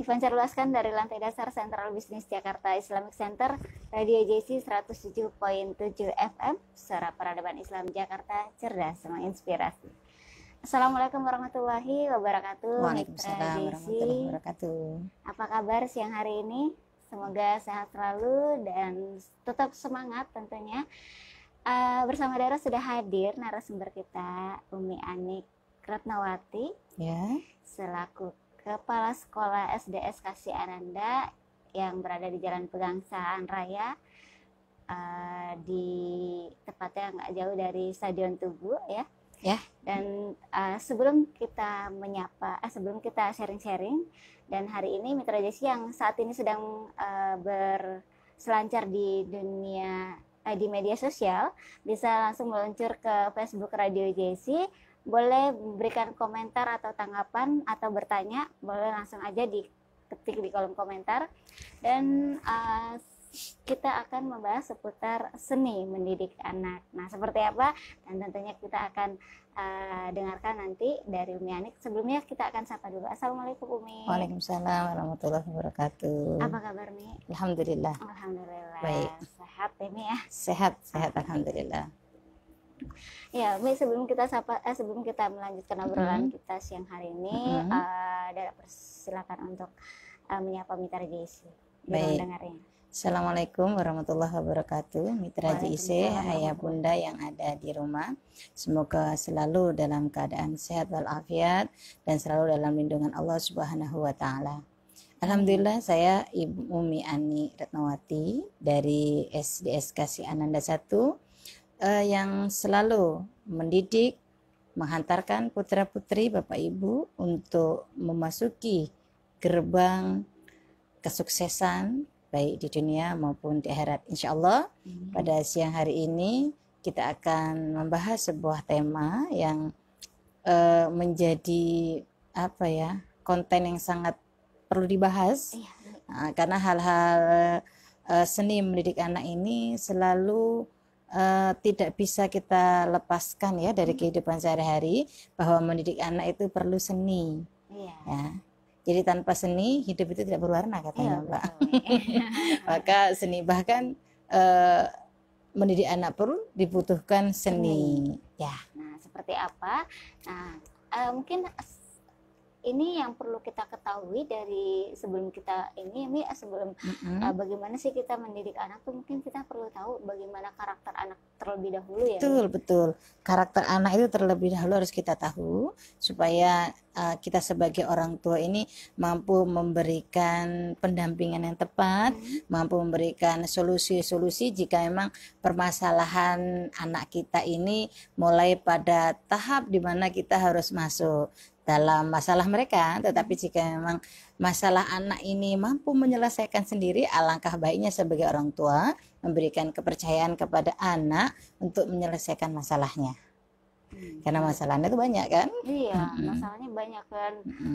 Dipancar luaskan dari lantai dasar Sentral Bisnis Jakarta Islamic Center, Radio JC 107.7 FM, suara peradaban Islam Jakarta, cerdas menginspirasi. Assalamualaikum warahmatullahi wabarakatuh. Waalaikumsalam warahmatullahi wabarakatuh. Apa kabar siang hari ini? Semoga sehat selalu dan tetap semangat tentunya. Bersama Dara sudah hadir narasumber kita, Umi Anik Retnawati, Ya. selaku Kepala Sekolah SDS Kasih Ananda yang berada di Jalan Pegangsaan Raya, di tepatnya nggak jauh dari Stadion Tugu ya. Ya. Dan sebelum kita menyapa, sebelum kita sharing-sharing, dan hari ini Mitra Jesi yang saat ini sedang berselancar di dunia di media sosial, bisa langsung meluncur ke Facebook Radio Jesi. Boleh berikan komentar atau tanggapan atau bertanya, boleh langsung aja diketik di kolom komentar. Dan kita akan membahas seputar seni mendidik anak. Nah, seperti apa? Dan tentunya kita akan dengarkan nanti dari Umi Anik. Sebelumnya kita akan sapa dulu. Assalamualaikum Umi. Waalaikumsalam warahmatullahi wabarakatuh. Apa kabar Mi? Alhamdulillah. Alhamdulillah. Baik. Sehat ya Mi ya? Sehat alhamdulillah. Ya, Mi, sebelum kita melanjutkan obrolan kita siang hari ini, Dara persilakan untuk menyapa Mitra JC. Baik. Dengarnya. Assalamualaikum warahmatullahi wabarakatuh. Mitra JC, Waalaikumsalam. ayah bunda yang ada di rumah, semoga selalu dalam keadaan sehat walafiat dan selalu dalam lindungan Allah Subhanahu wa taala. Alhamdulillah, saya Ibu Umi Anik Retnawati dari SDS Kasih Ananda 1 yang selalu mendidik, menghantarkan putra-putri Bapak Ibu untuk memasuki gerbang kesuksesan baik di dunia maupun di akhirat. Insya Allah pada siang hari ini kita akan membahas sebuah tema yang menjadi konten yang sangat perlu dibahas. Karena hal-hal seni mendidik anak ini selalu tidak bisa kita lepaskan ya dari kehidupan sehari-hari, bahwa mendidik anak itu perlu seni. Ya. Jadi tanpa seni hidup itu tidak berwarna katanya Mbak. Maka seni, bahkan mendidik anak pun dibutuhkan seni. Ya. Nah, seperti apa? Nah, mungkin ini yang perlu kita ketahui dari sebelum kita bagaimana sih kita mendidik anak tuh, mungkin kita perlu tahu bagaimana karakter anak terlebih dahulu ya. Betul. Karakter anak itu terlebih dahulu harus kita tahu supaya kita sebagai orang tua ini mampu memberikan pendampingan yang tepat, mampu memberikan solusi-solusi jika memang permasalahan anak kita ini mulai pada tahap di mana kita harus masuk dalam masalah mereka. Tetapi jika memang masalah anak ini mampu menyelesaikan sendiri, alangkah baiknya sebagai orang tua memberikan kepercayaan kepada anak untuk menyelesaikan masalahnya. Karena masalahnya itu banyak kan? Iya, masalahnya banyak kan.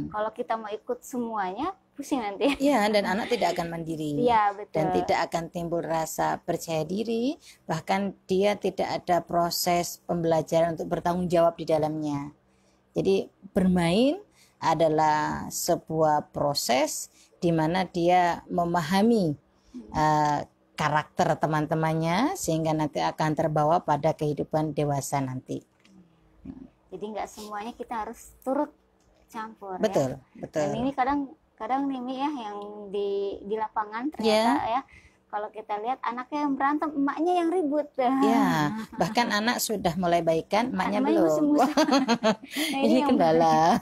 Kalau kita mau ikut semuanya pusing nanti. Iya, dan anak tidak akan mandiri. Iya, betul. Dan tidak akan timbul rasa percaya diri, bahkan dia tidak ada proses pembelajaran untuk bertanggung jawab di dalamnya. Jadi bermain adalah sebuah proses di mana dia memahami karakter teman-temannya sehingga nanti akan terbawa pada kehidupan dewasa nanti. Jadi nggak semuanya kita harus turut campur. Betul. Dan ini kadang nih Mi ya, yang di lapangan ternyata ya, kalau kita lihat anaknya yang berantem, emaknya yang ribut. Ya, bahkan anak sudah mulai baikan, emaknya belum. Ini kendala.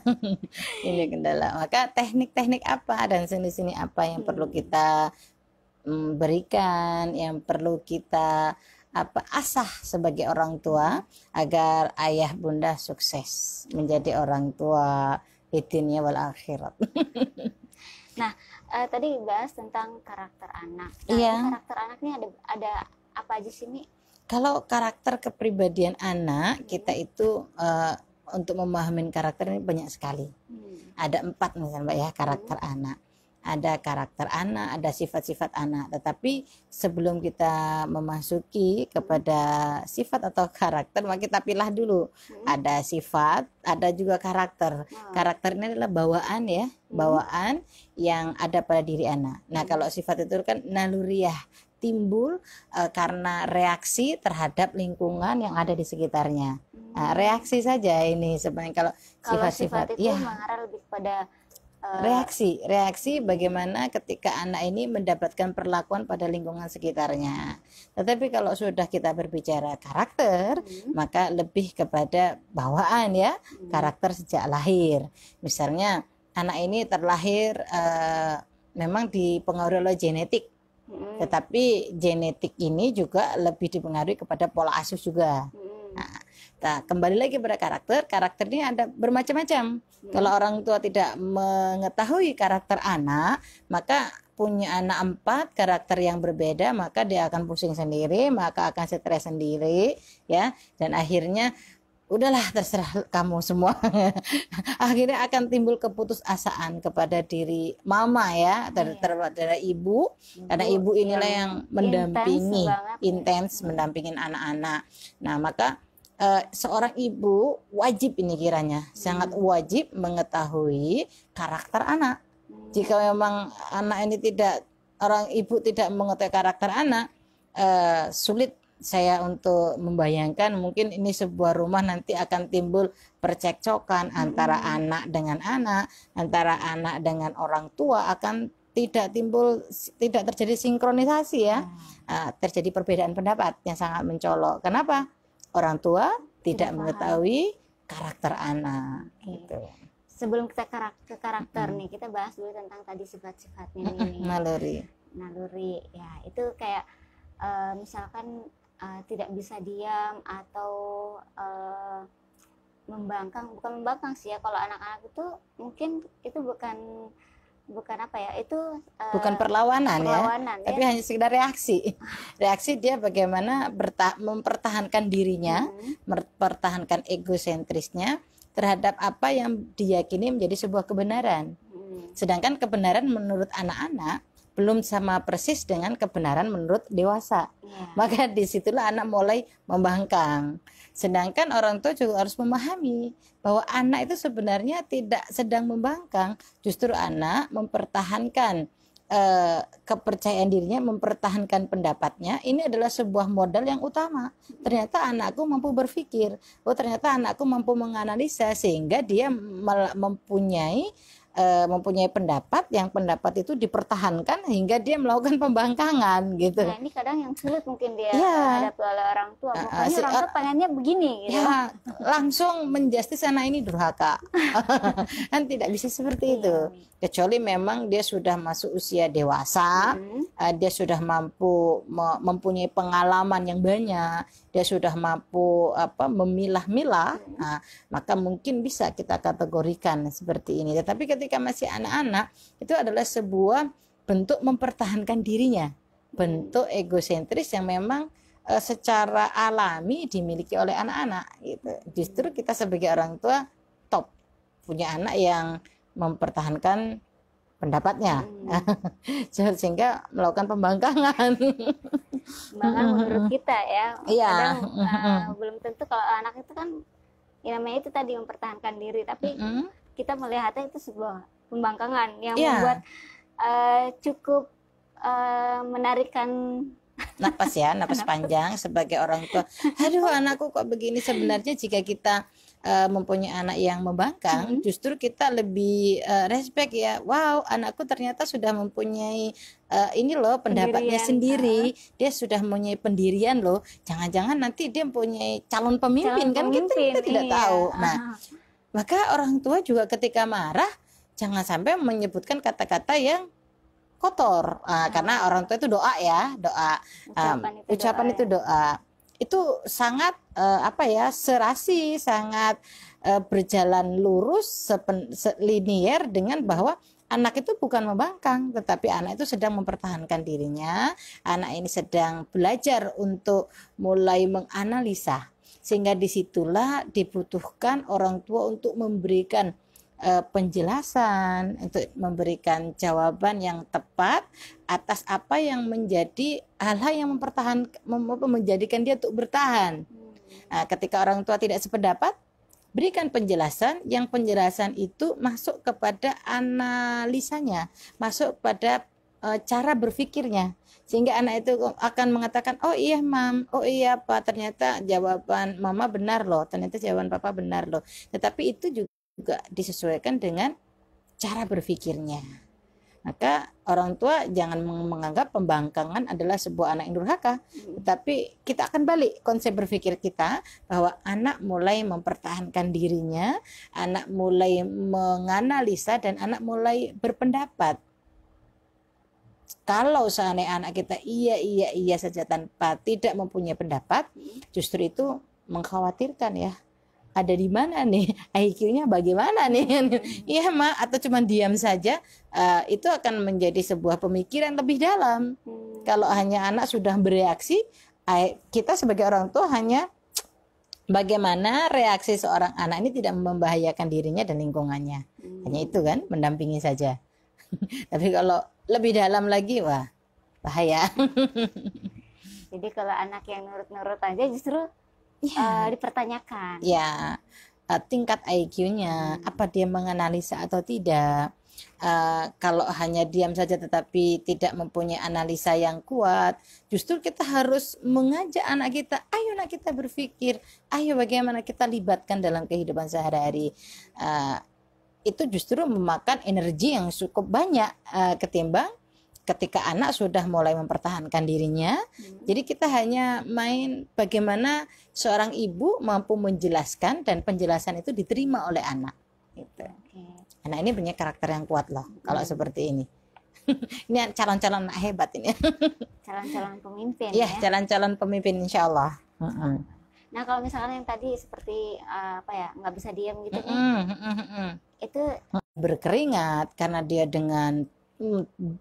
Ini kendala. Maka teknik-teknik apa dan seni-seni apa yang perlu kita berikan, yang perlu kita asah sebagai orang tua agar ayah bunda sukses menjadi orang tua di dunia wal akhirat. Nah, tadi bahas tentang karakter anak. Karakter anaknya ada apa aja sih, Mi? Kalau karakter kepribadian anak kita itu untuk memahami karakter ini banyak sekali. Ada 4 misalnya Mbak ya, karakter anak. ada karakter anak, ada sifat-sifat anak. Tetapi sebelum kita memasuki kepada sifat atau karakter, maka kita pilah dulu. Ada sifat, ada juga karakter. Karakter ini adalah bawaan ya, bawaan yang ada pada diri anak. Nah, kalau sifat itu kan naluriah, timbul karena reaksi terhadap lingkungan yang ada di sekitarnya. Nah, reaksi saja ini sebenarnya kalau sifat-sifat itu ya, mengarah lebih pada reaksi bagaimana ketika anak ini mendapatkan perlakuan pada lingkungan sekitarnya. Tetapi kalau sudah kita berbicara karakter, maka lebih kepada bawaan ya, karakter sejak lahir. Misalnya anak ini terlahir memang dipengaruhi oleh genetik, tetapi genetik ini juga lebih dipengaruhi kepada pola asuh juga. Nah, kembali lagi pada karakter ini ada bermacam-macam. Kalau orang tua tidak mengetahui karakter anak, maka punya anak 4 karakter yang berbeda, maka dia akan pusing sendiri, maka akan stres sendiri ya, dan akhirnya udahlah terserah kamu semua. Akhirnya akan timbul keputusasaan kepada diri mama ya, terhadap ibu, karena ibu inilah yang mendampingi, intens mendampingin anak-anak. Nah, maka seorang ibu wajib ini kiranya sangat wajib mengetahui karakter anak. Jika memang anak ini orang ibu tidak mengetahui karakter anak, sulit saya untuk membayangkan mungkin ini sebuah rumah nanti akan timbul percekcokan antara anak dengan anak, antara anak dengan orang tua, akan tidak terjadi sinkronisasi ya. Terjadi perbedaan pendapat yang sangat mencolok. Kenapa? Orang tua tidak mengetahui karakter anak. Gitu. Sebelum kita ke karakter nih, kita bahas dulu tentang tadi sifat-sifatnya nih. Naluri ya, itu kayak misalkan tidak bisa diam atau bukan membangkang sih ya. Kalau anak-anak itu mungkin itu bukan apa ya, itu bukan perlawanan ya, ya, tapi hanya sekedar reaksi dia bagaimana mempertahankan dirinya, mempertahankan egosentrisnya terhadap apa yang diyakini menjadi sebuah kebenaran. Sedangkan kebenaran menurut anak-anak belum sama persis dengan kebenaran menurut dewasa. Maka disitulah anak mulai membangkang. Sedangkan orang tua juga harus memahami bahwa anak itu sebenarnya tidak sedang membangkang, justru anak mempertahankan kepercayaan dirinya, mempertahankan pendapatnya. Ini adalah sebuah modal yang utama. Ternyata anakku mampu berpikir, ternyata anakku mampu menganalisa, sehingga dia mempunyai pendapat, yang pendapat itu dipertahankan hingga dia melakukan pembangkangan gitu. Nah, ini kadang yang sulit mungkin dia hadapi oleh orang tua. Pokoknya orang tua pengennya begini gitu. Ya, langsung menjustis anak ini durhaka. Kan tidak bisa seperti itu. Kecuali memang dia sudah masuk usia dewasa, dia sudah mempunyai pengalaman yang banyak, dia sudah mampu memilah-milah, maka mungkin bisa kita kategorikan seperti ini. Tetapi ketika masih anak-anak, itu adalah sebuah bentuk mempertahankan dirinya, bentuk egosentris yang memang secara alami dimiliki oleh anak-anak gitu. Justru kita sebagai orang tua top punya anak yang mempertahankan pendapatnya, sehingga melakukan pembangkangan. Bahkan menurut kita ya, kadang belum tentu. Kalau anak itu kan ya namanya itu tadi mempertahankan diri, tapi kita melihatnya itu sebuah pembangkangan yang membuat cukup menarikan napas panjang sebagai orang tua. Aduh, anakku kok begini. Sebenarnya jika kita mempunyai anak yang membangkang, justru kita lebih respect ya. Wow, anakku ternyata sudah mempunyai ini loh pendapatnya sendiri. Dia sudah mempunyai pendirian loh. Jangan-jangan nanti dia mempunyai calon pemimpin. Kita tidak tahu. Nah, maka orang tua juga ketika marah jangan sampai menyebutkan kata-kata yang kotor, karena orang tua itu doa ya, ucapan itu doa. Itu sangat serasi, sangat berjalan lurus, linier dengan bahwa anak itu bukan membangkang, tetapi anak itu sedang mempertahankan dirinya. Anak ini sedang belajar untuk mulai menganalisa, sehingga disitulah dibutuhkan orang tua untuk memberikan penjelasan, untuk memberikan jawaban yang tepat atas apa yang menjadi hal-hal yang menjadikan dia untuk bertahan. Nah, ketika orang tua tidak sependapat, berikan penjelasan, yang penjelasan itu masuk kepada analisanya, masuk pada cara berpikirnya, sehingga anak itu akan mengatakan, oh iya mam, oh iya pak, ternyata jawaban mama benar loh, ternyata jawaban papa benar loh. Tetapi itu juga disesuaikan dengan cara berpikirnya. Maka orang tua jangan menganggap pembangkangan adalah sebuah anak yang durhaka, tetapi kita akan balik konsep berpikir kita, bahwa anak mulai mempertahankan dirinya, anak mulai menganalisa, dan anak mulai berpendapat. Kalau seandainya anak kita iya saja tanpa tidak mempunyai pendapat, justru itu mengkhawatirkan ya. Ada di mana nih IQ-nya, bagaimana nih? Iya mak, atau cuma diam saja, itu akan menjadi sebuah pemikiran lebih dalam. Kalau hanya anak sudah bereaksi, kita sebagai orang tua hanya bagaimana reaksi seorang anak ini tidak membahayakan dirinya dan lingkungannya. Hanya itu kan, mendampingi saja. Tapi kalau lebih dalam lagi, wah bahaya. Jadi kalau anak yang nurut-nurut aja justru dipertanyakan. Ya, tingkat IQ-nya, apa dia menganalisa atau tidak. Kalau hanya diam saja tetapi tidak mempunyai analisa yang kuat, justru kita harus mengajak anak kita, ayo anak kita berpikir, ayo bagaimana kita libatkan dalam kehidupan sehari-hari. Itu justru memakan energi yang cukup banyak ketimbang ketika anak sudah mulai mempertahankan dirinya. Jadi kita hanya main bagaimana seorang ibu mampu menjelaskan dan penjelasan itu diterima oleh anak. Gitu. Anak ini punya karakter yang kuat loh kalau seperti ini. Ini calon-calon anak hebat ini. Calon-calon pemimpin. Iya, calon-calon pemimpin insya Allah. Nah kalau misalnya yang tadi seperti nggak bisa diam gitu itu berkeringat karena dia dengan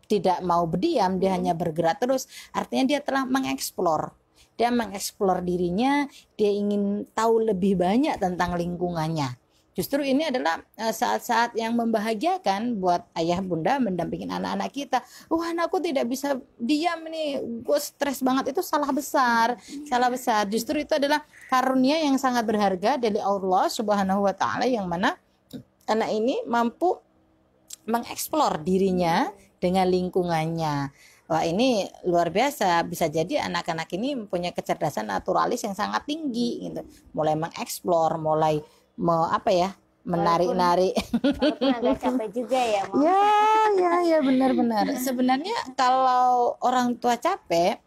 tidak mau berdiam, dia hanya bergerak terus, artinya dia telah mengeksplor. Dia mengeksplor dirinya, dia ingin tahu lebih banyak tentang lingkungannya. Justru ini adalah saat-saat yang membahagiakan buat ayah bunda mendampingi anak-anak kita. Anakku tidak bisa diam nih, gue stres banget. Itu salah besar, salah besar. Justru itu adalah karunia yang sangat berharga dari Allah Subhanahu wa Ta'ala, yang mana anak ini mampu mengeksplor dirinya dengan lingkungannya. Wah, ini luar biasa. Bisa jadi anak-anak ini mempunyai kecerdasan naturalis yang sangat tinggi gitu. Mulai mengeksplor, mulai menarik-narik. Walaupun agak capek juga ya, Mom. Ya benar-benar. Sebenarnya kalau orang tua capek,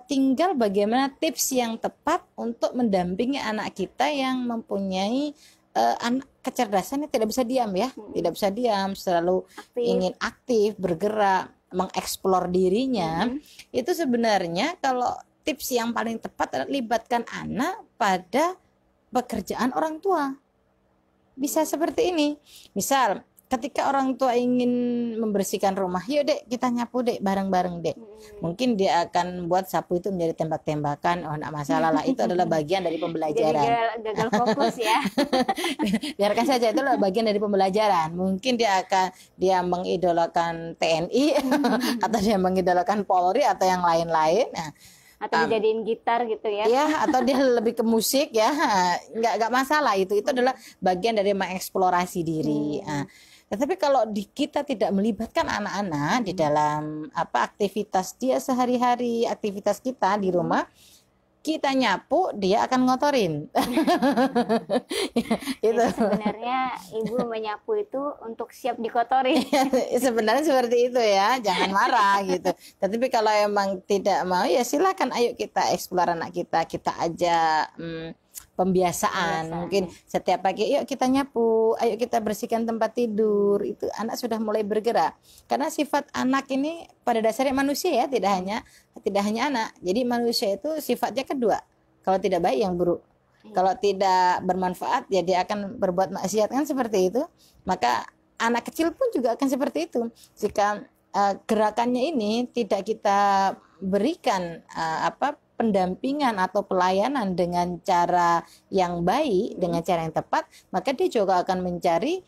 tinggal bagaimana tips yang tepat untuk mendampingi anak kita yang mempunyai anak kecerdasannya tidak bisa diam ya, tidak bisa diam, selalu ingin aktif, bergerak, mengeksplor dirinya. Itu sebenarnya kalau tips yang paling tepat adalah libatkan anak pada pekerjaan orang tua. Bisa seperti ini. Misal ketika orang tua ingin membersihkan rumah, yuk dek kita nyapu dek bareng-bareng dek. Mungkin dia akan buat sapu itu menjadi tembak-tembakan, enggak masalah lah, itu adalah bagian dari pembelajaran. Jadi gagal fokus ya. Biarkan saja, itu adalah bagian dari pembelajaran. Mungkin dia mengidolakan TNI atau dia mengidolakan Polri atau yang lain-lain. Atau dijadiin gitar gitu ya. Ya, atau dia lebih ke musik ya. Enggak masalah, itu adalah bagian dari mengeksplorasi diri. Tetapi kalau kita tidak melibatkan anak-anak di dalam aktivitas dia sehari-hari, aktivitas kita di rumah, kita nyapu, dia akan ngotorin. Itu sebenarnya ibu menyapu itu untuk siap dikotori. Sebenarnya seperti itu ya, jangan marah gitu. Tetapi kalau emang tidak mau, ya silakan, ayo kita eksplor anak kita ajak pembiasaan. Mungkin setiap pagi yuk kita nyapu, ayo kita bersihkan tempat tidur. Itu anak sudah mulai bergerak. Karena sifat anak ini pada dasarnya manusia ya, tidak hanya anak. Jadi manusia itu sifatnya kedua. Kalau tidak baik yang buruk. Kalau tidak bermanfaat ya dia akan berbuat maksiat, kan seperti itu. Maka anak kecil pun juga akan seperti itu. Jika gerakannya ini tidak kita berikan pendampingan atau pelayanan dengan cara yang baik, dengan cara yang tepat, maka dia juga akan mencari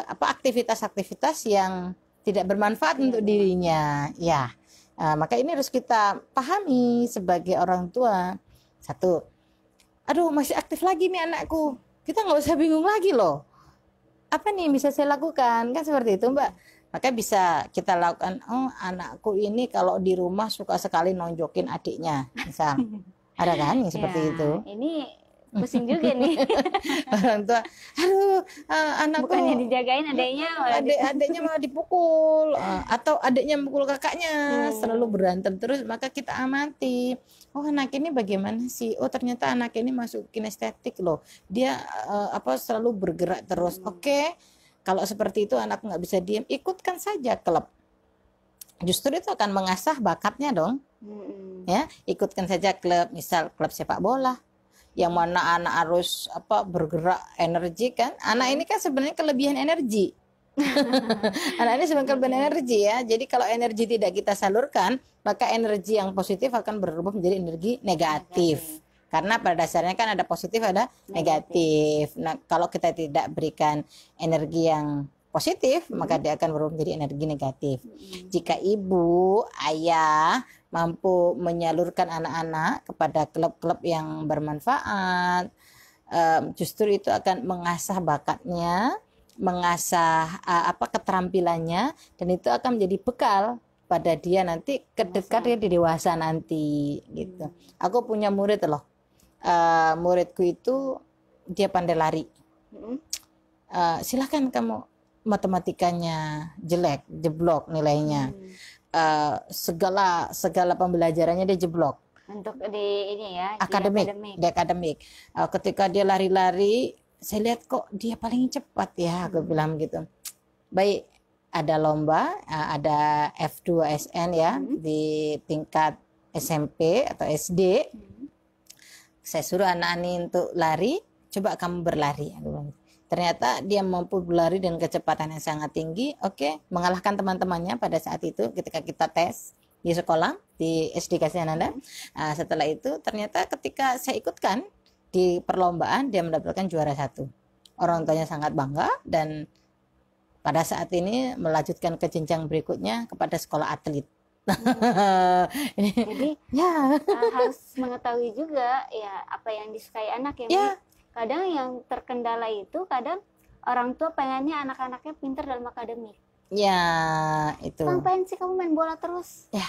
aktivitas-aktivitas yang tidak bermanfaat untuk dirinya. Ya, maka ini harus kita pahami sebagai orang tua. Satu, aduh masih aktif lagi nih anakku. Kita nggak usah bingung lagi loh. Apa nih bisa saya lakukan? Kan seperti itu Mbak. Maka bisa kita lakukan, oh anakku ini kalau di rumah suka sekali nonjokin adiknya. Misal, ada kan yang seperti itu. Ini pusing juga nih. Orang tua, aduh anakku bukannya dijagain adiknya malah dipukul, atau adiknya mukul kakaknya, selalu berantem terus. Maka kita amati, oh anak ini bagaimana sih, oh ternyata anak ini masuk kinestetik loh, dia selalu bergerak terus. Oke, kalau seperti itu anak nggak bisa diam, ikutkan saja klub, justru itu akan mengasah bakatnya dong. Ya, ikutkan saja klub, misal klub sepak bola, yang mana anak harus bergerak energi kan. Anak ini kan sebenarnya kelebihan energi. Anak ini sebenarnya kelebihan energi ya. Jadi kalau energi tidak kita salurkan, maka energi yang positif akan berubah menjadi energi negatif. Karena pada dasarnya kan ada positif, ada negatif. Nah, kalau kita tidak berikan energi yang positif, maka dia akan berubah menjadi energi negatif. Jika ibu, ayah mampu menyalurkan anak-anak kepada klub-klub yang bermanfaat, justru itu akan mengasah bakatnya, mengasah keterampilannya, dan itu akan menjadi bekal pada dia nanti ketika dia di dewasa nanti gitu. Aku punya murid loh, muridku itu dia pandai lari. Silahkan kamu matematikanya jelek, jeblok nilainya. Segala pembelajarannya dia jeblok. Untuk di ini ya, di akademik. Ketika dia lari-lari, saya lihat kok dia paling cepat ya, aku bilang gitu. Baik, ada lomba, ada F2SN ya, di tingkat SMP atau SD. Saya suruh anak ini untuk lari, coba kamu berlari, aku bilang. Ternyata dia mampu berlari dengan kecepatan yang sangat tinggi. Oke, mengalahkan teman-temannya pada saat itu ketika kita tes di sekolah di SD Kasih Ananda. Setelah itu ternyata ketika saya ikutkan di perlombaan, dia mendapatkan juara 1. Orang tuanya sangat bangga, dan pada saat ini melanjutkan ke jenjang berikutnya kepada sekolah atlet. Jadi harus mengetahui juga ya apa yang disukai anak ya. Kadang yang terkendala itu kadang orang tua pengennya anak-anaknya pintar dalam akademik. Ya, itu. Ngapain sih kamu main bola terus? Ya.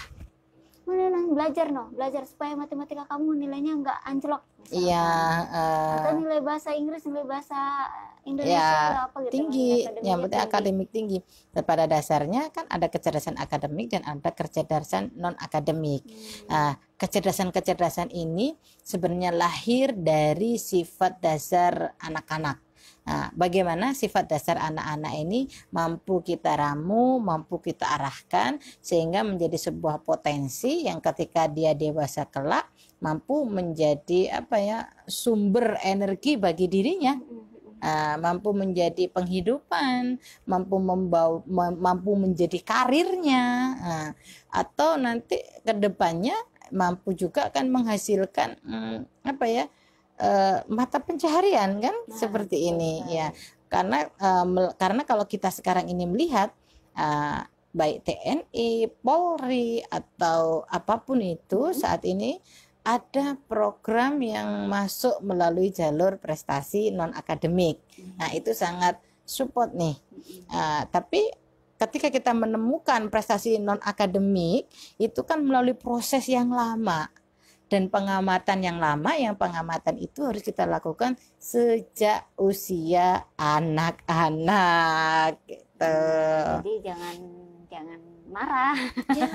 Belajar supaya matematika kamu nilainya nggak anjlok. Iya. Atau nilai bahasa Inggris, nilai bahasa Indonesia ya, tinggi. Yang penting akademik tinggi. Dan pada dasarnya kan ada kecerdasan akademik dan ada kecerdasan non akademik. Kecerdasan ini sebenarnya lahir dari sifat dasar anak-anak. Bagaimana sifat dasar anak-anak ini mampu kita ramu, mampu kita arahkan sehingga menjadi sebuah potensi yang ketika dia dewasa kelak mampu menjadi sumber energi bagi dirinya, mampu menjadi penghidupan, mampu menjadi karirnya, atau nanti kedepannya mampu juga akan menghasilkan mata pencaharian kan, seperti ini ya. Karena kalau kita sekarang ini melihat baik TNI, Polri atau apapun itu saat ini ada program yang masuk melalui jalur prestasi non akademik. Nah, itu sangat support nih. Tapi ketika kita menemukan prestasi non akademik itu kan melalui proses yang lama dan pengamatan yang lama, yang pengamatan itu harus kita lakukan sejak usia anak-anak gitu. Jadi jangan marah,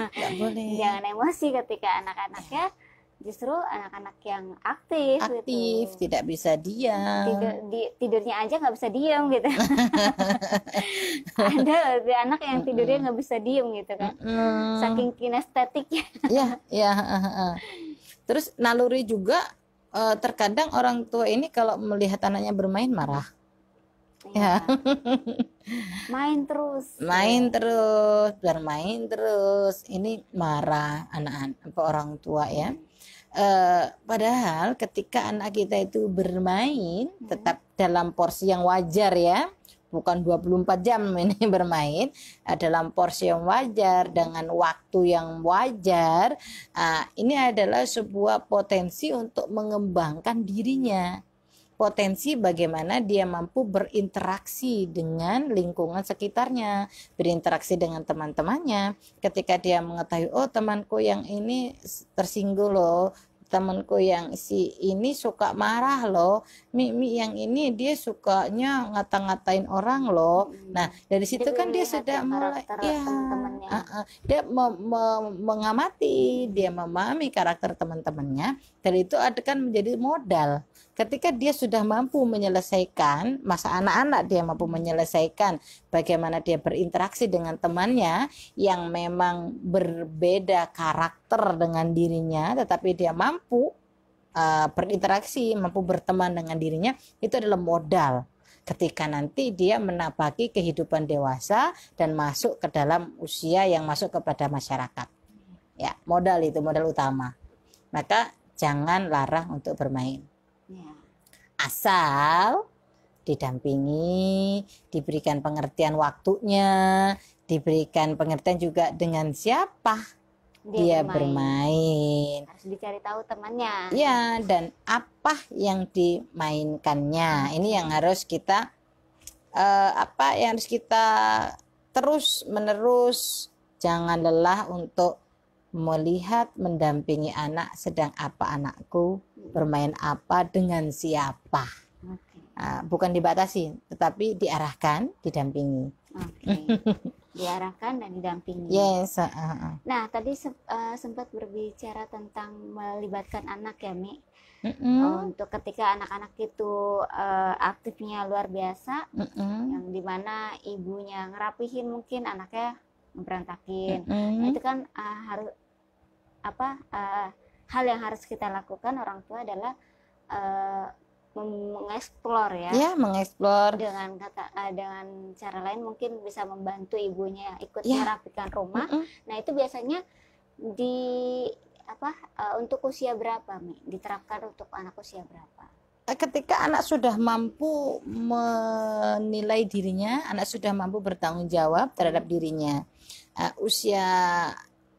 nggak boleh. Jangan emosi ketika anak-anaknya, justru anak-anak yang aktif gitu. Tidak bisa diam. Tidurnya aja nggak bisa diam gitu. Ada anak yang tidurnya nggak bisa diam gitu kan, saking kinestetiknya. Ya. Terus naluri juga, terkadang orang tua ini kalau melihat anaknya bermain marah. Ya. Main terus, bermain terus, ini marah anak-anak orang tua ya. Padahal ketika anak kita itu bermain tetap dalam porsi yang wajar ya, bukan 24 jam ini bermain, dalam porsi yang wajar, dengan waktu yang wajar. Ini adalah sebuah potensi untuk mengembangkan dirinya. Potensi bagaimana dia mampu berinteraksi dengan lingkungan sekitarnya, berinteraksi dengan teman-temannya. Ketika dia mengetahui, oh temanku yang ini tersinggung loh, temanku yang si ini suka marah loh, Mimi yang ini dia sukanya ngata-ngatain orang loh. Nah dari situ kan dia sudah mulai dia mengamati, dia memahami karakter teman-temannya, dan itu akan menjadi modal. Ketika dia sudah mampu menyelesaikan masa anak-anak, dia mampu menyelesaikan bagaimana dia berinteraksi dengan temannya yang memang berbeda karakter dengan dirinya, tetapi dia mampu berinteraksi, mampu berteman dengan dirinya, itu adalah modal ketika nanti dia menapaki kehidupan dewasa dan masuk ke dalam usia yang masuk kepada masyarakat. Ya, modal itu modal utama. Maka jangan larang untuk bermain. Asal didampingi, diberikan pengertian waktunya, diberikan pengertian juga dengan siapa dia bermain. Harus dicari tahu temannya. Ya, dan apa yang dimainkannya. Ini yang harus kita harus kita terus menerus, jangan lelah untuk melihat, mendampingi anak, sedang apa anakku, bermain apa, dengan siapa. Bukan dibatasi, tetapi diarahkan, didampingi. Diarahkan dan didampingi. Yes. Nah, tadi sempat berbicara tentang melibatkan anak ya, Mi. Untuk ketika anak-anak itu aktifnya luar biasa, yang dimana ibunya ngerapihin, mungkin anaknya berantakin. Nah, itu kan harus hal yang harus kita lakukan orang tua adalah mengeksplor mengeksplor dengan cara lain, mungkin bisa membantu ibunya ikut merapikan rumah. Nah, itu biasanya untuk usia berapa, Mi? Diterapkan untuk anak usia berapa? Ketika anak sudah mampu menilai dirinya, anak sudah mampu bertanggung jawab terhadap dirinya. Usia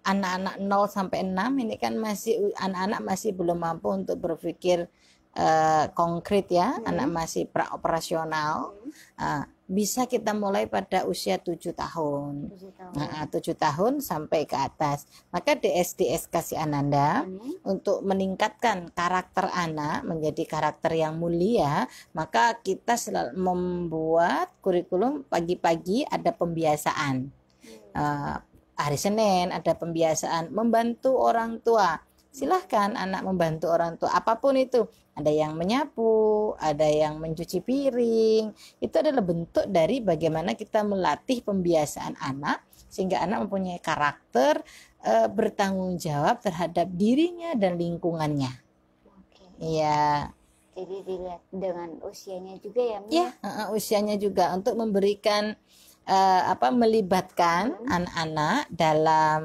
anak-anak 0 sampai 6 ini kan masih anak-anak masih belum mampu untuk berpikir konkret ya, anak masih praoperasional. Bisa kita mulai pada usia 7 tahun. 7 tahun sampai ke atas. Maka di SDS Kasih Ananda untuk meningkatkan karakter anak menjadi karakter yang mulia, maka kita selalu membuat kurikulum pagi-pagi ada pembiasaan. Hari Senin ada pembiasaan membantu orang tua. Silahkan anak membantu orang tua apapun itu. Ada yang menyapu, ada yang mencuci piring. Itu adalah bentuk dari bagaimana kita melatih pembiasaan anak sehingga anak mempunyai karakter bertanggung jawab terhadap dirinya dan lingkungannya. Iya. Jadi dilihat dengan usianya juga ya, Mi? Ya, usianya juga untuk memberikan melibatkan anak-anak dalam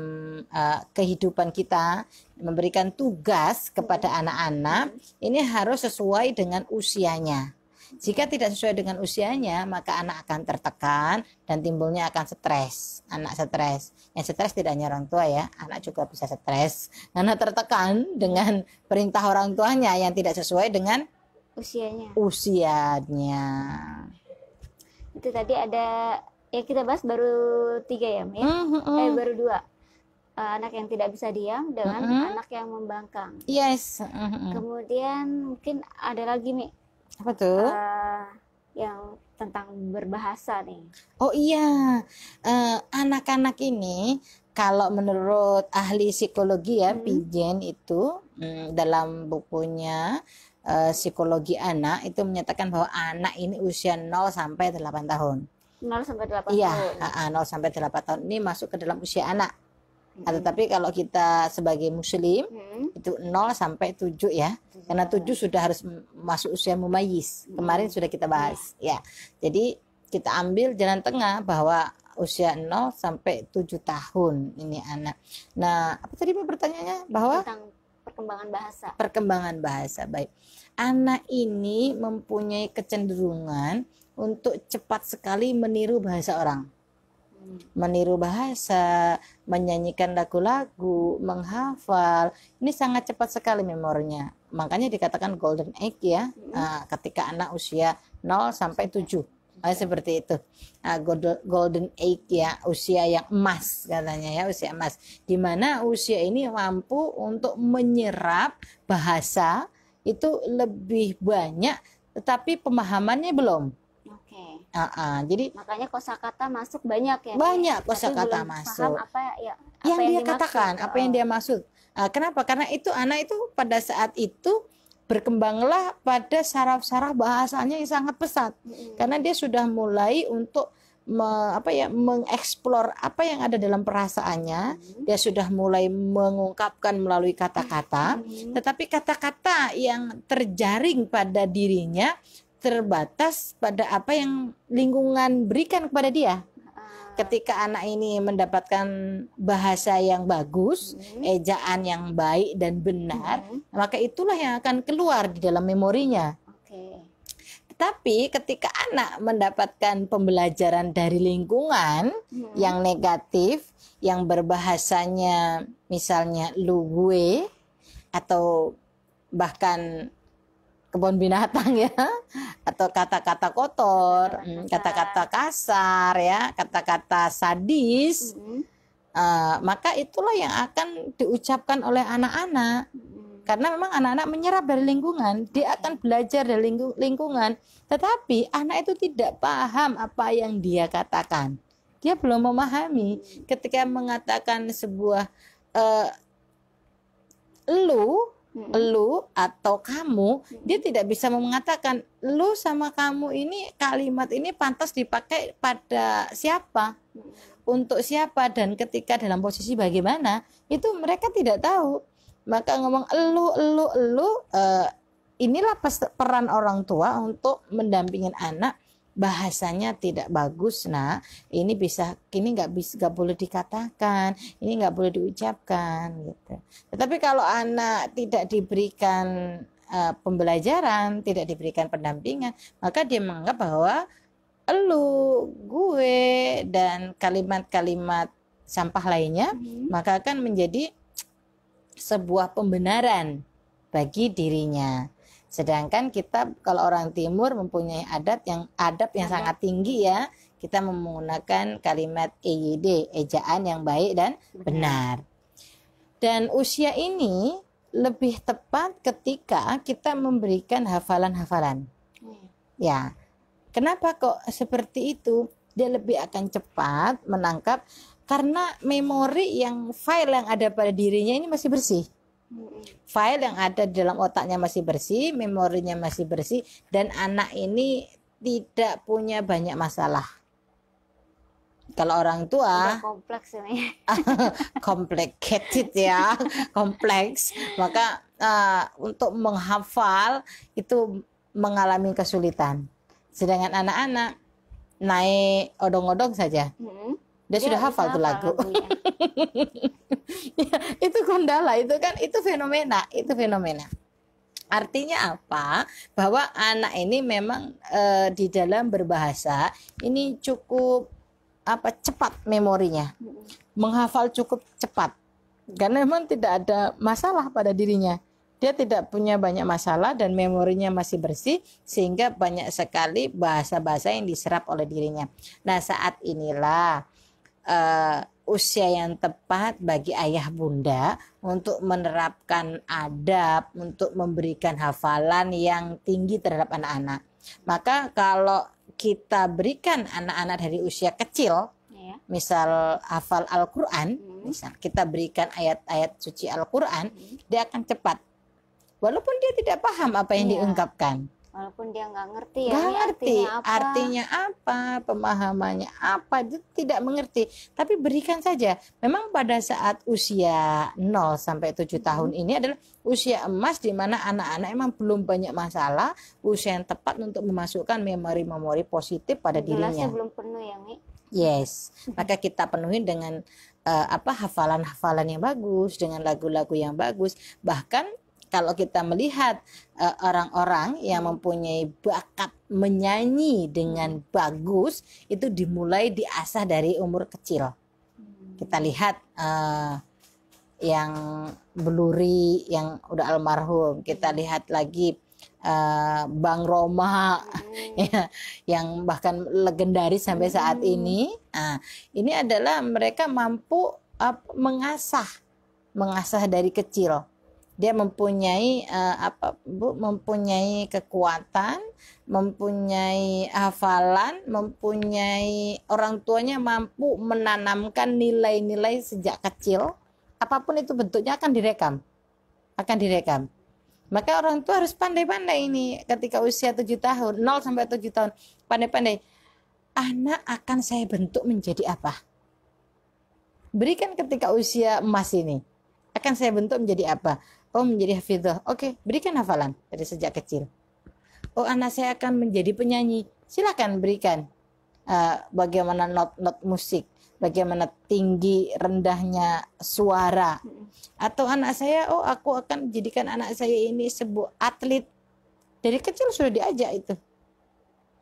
kehidupan kita, memberikan tugas kepada anak-anak. Ini harus sesuai dengan usianya. Jika tidak sesuai dengan usianya, maka anak akan tertekan dan timbulnya akan stres. Anak stres. Yang stres tidak hanya orang tua ya, anak juga bisa stres karena tertekan dengan perintah orang tuanya yang tidak sesuai dengan usianya. Itu tadi ada kita bahas baru 3 ya, Mi? Baru 2. Anak yang tidak bisa diam dengan anak yang membangkang. Yes. Kemudian mungkin ada lagi, Mi. Apa tuh? Yang tentang berbahasa nih. Oh iya, anak-anak ini kalau menurut ahli psikologi ya, Pijen itu dalam bukunya Psikologi Anak itu menyatakan bahwa anak ini usia 0 sampai 8 tahun. 0 sampai 8 iya, tahun. 0 sampai 8 tahun ini masuk ke dalam usia anak. Tetapi kalau kita sebagai muslim itu 0 sampai 7 ya. Karena 7 sudah harus masuk usia mumayyiz. Kemarin sudah kita bahas ya. Jadi kita ambil jalan tengah bahwa usia 0 sampai 7 tahun ini anak. Nah, apa tadi pertanyaannya? Bahwa tentang perkembangan bahasa. Perkembangan bahasa, baik. Anak ini mempunyai kecenderungan untuk cepat sekali meniru bahasa orang. Meniru bahasa, menyanyikan lagu-lagu, menghafal, ini sangat cepat sekali memorinya. Makanya dikatakan golden age ya, ketika anak usia 0 sampai 7. Seperti itu. Golden age ya, usia yang emas katanya ya, usia emas. Di mana usia ini mampu untuk menyerap bahasa itu lebih banyak, tetapi pemahamannya belum. Jadi makanya kosakata masuk banyak ya. Banyak kosakata masuk. Apa yang dia katakan, apa yang dia maksud. Kenapa? Karena itu anak itu pada saat itu berkembanglah pada saraf-saraf bahasanya yang sangat pesat. Karena dia sudah mulai untuk mengeksplor apa yang ada dalam perasaannya. Dia sudah mulai mengungkapkan melalui kata-kata. Tetapi kata-kata yang terjaring pada dirinya terbatas pada apa yang lingkungan berikan kepada dia. Ketika anak ini mendapatkan bahasa yang bagus, ejaan yang baik dan benar, maka itulah yang akan keluar di dalam memorinya. Tetapi ketika anak mendapatkan pembelajaran dari lingkungan yang negatif, yang berbahasanya misalnya lu gue, atau bahkan kebun binatang ya, atau kata-kata kotor, kata-kata kasar ya, kata-kata sadis, maka itulah yang akan diucapkan oleh anak-anak. Karena memang anak-anak menyerap dari lingkungan, dia akan belajar dari lingkungan. Tetapi anak itu tidak paham apa yang dia katakan, dia belum memahami. Ketika mengatakan sebuah lu atau kamu, dia tidak bisa mengatakan lu sama kamu ini, kalimat ini pantas dipakai pada siapa, untuk siapa, dan ketika dalam posisi bagaimana, itu mereka tidak tahu. Maka ngomong elu, inilah peran orang tua untuk mendampingin anak. Bahasanya tidak bagus, nah ini nggak boleh dikatakan, ini nggak boleh diucapkan gitu. Tetapi kalau anak tidak diberikan pembelajaran, tidak diberikan pendampingan, maka dia menganggap bahwa elu, gue, dan kalimat-kalimat sampah lainnya, maka akan menjadi sebuah pembenaran bagi dirinya. Sedangkan kita kalau orang timur mempunyai adab yang sangat tinggi ya, kita menggunakan kalimat EYD, ejaan yang baik dan benar. Dan usia ini lebih tepat ketika kita memberikan hafalan-hafalan. Ya. Kenapa kok seperti itu? Dia lebih akan cepat menangkap karena memori file yang ada pada dirinya ini masih bersih. File yang ada di dalam otaknya masih bersih, memorinya masih bersih, dan anak ini tidak punya banyak masalah. Kalau orang tua kompleks ini. complicated ya, kompleks, maka untuk menghafal itu mengalami kesulitan. Sedangkan anak-anak naik odong-odong saja, dia sudah hafal tuh lagu. Ya, itu kendala, itu fenomena. Artinya apa? Bahwa anak ini memang di dalam berbahasa ini cukup cepat memorinya, menghafal cukup cepat, karena memang tidak ada masalah pada dirinya. Dia tidak punya banyak masalah dan memorinya masih bersih, sehingga banyak sekali bahasa-bahasa yang diserap oleh dirinya. Nah, saat inilah usia yang tepat bagi ayah bunda untuk menerapkan adab, untuk memberikan hafalan yang tinggi terhadap anak-anak. Maka kalau kita berikan anak-anak dari usia kecil, misal hafal Al-Quran, misal kita berikan ayat-ayat suci Al-Quran, dia akan cepat. Walaupun dia tidak paham apa yang diungkapkan. Walaupun dia nggak ngerti ya, nggak ngerti artinya apa, pemahamannya apa, dia tidak mengerti. Tapi berikan saja. Memang pada saat usia 0 sampai 7 tahun ini adalah usia emas di mana anak-anak emang belum banyak masalah, usia yang tepat untuk memasukkan memori-memori positif pada dirinya. Jelasnya belum penuh ya, Mi. Yes, maka kita penuhi dengan hafalan-hafalan yang bagus, dengan lagu-lagu yang bagus. Bahkan kalau kita melihat orang-orang yang mempunyai bakat menyanyi dengan bagus itu dimulai diasah dari umur kecil. Kita lihat yang Bluri yang udah almarhum, kita lihat lagi Bang Roma ya, yang bahkan legendaris sampai saat ini. Nah, ini adalah mereka mampu mengasah dari kecil. Dia mempunyai mempunyai kekuatan, mempunyai hafalan, mempunyai orang tuanya mampu menanamkan nilai-nilai sejak kecil. Apapun itu bentuknya akan direkam. Maka orang tua harus pandai-pandai ini ketika usia 7 tahun, 0 sampai 7 tahun. Pandai-pandai. Anak akan saya bentuk menjadi apa? Berikan ketika usia emas ini. Akan saya bentuk menjadi apa? Oh, menjadi hafidhah. Oke, berikan hafalan dari sejak kecil. Oh, anak saya akan menjadi penyanyi. Silakan berikan bagaimana not musik, bagaimana tinggi rendahnya suara. Atau anak saya, oh aku akan menjadikan anak saya ini sebuah atlet. Dari kecil sudah diajak itu.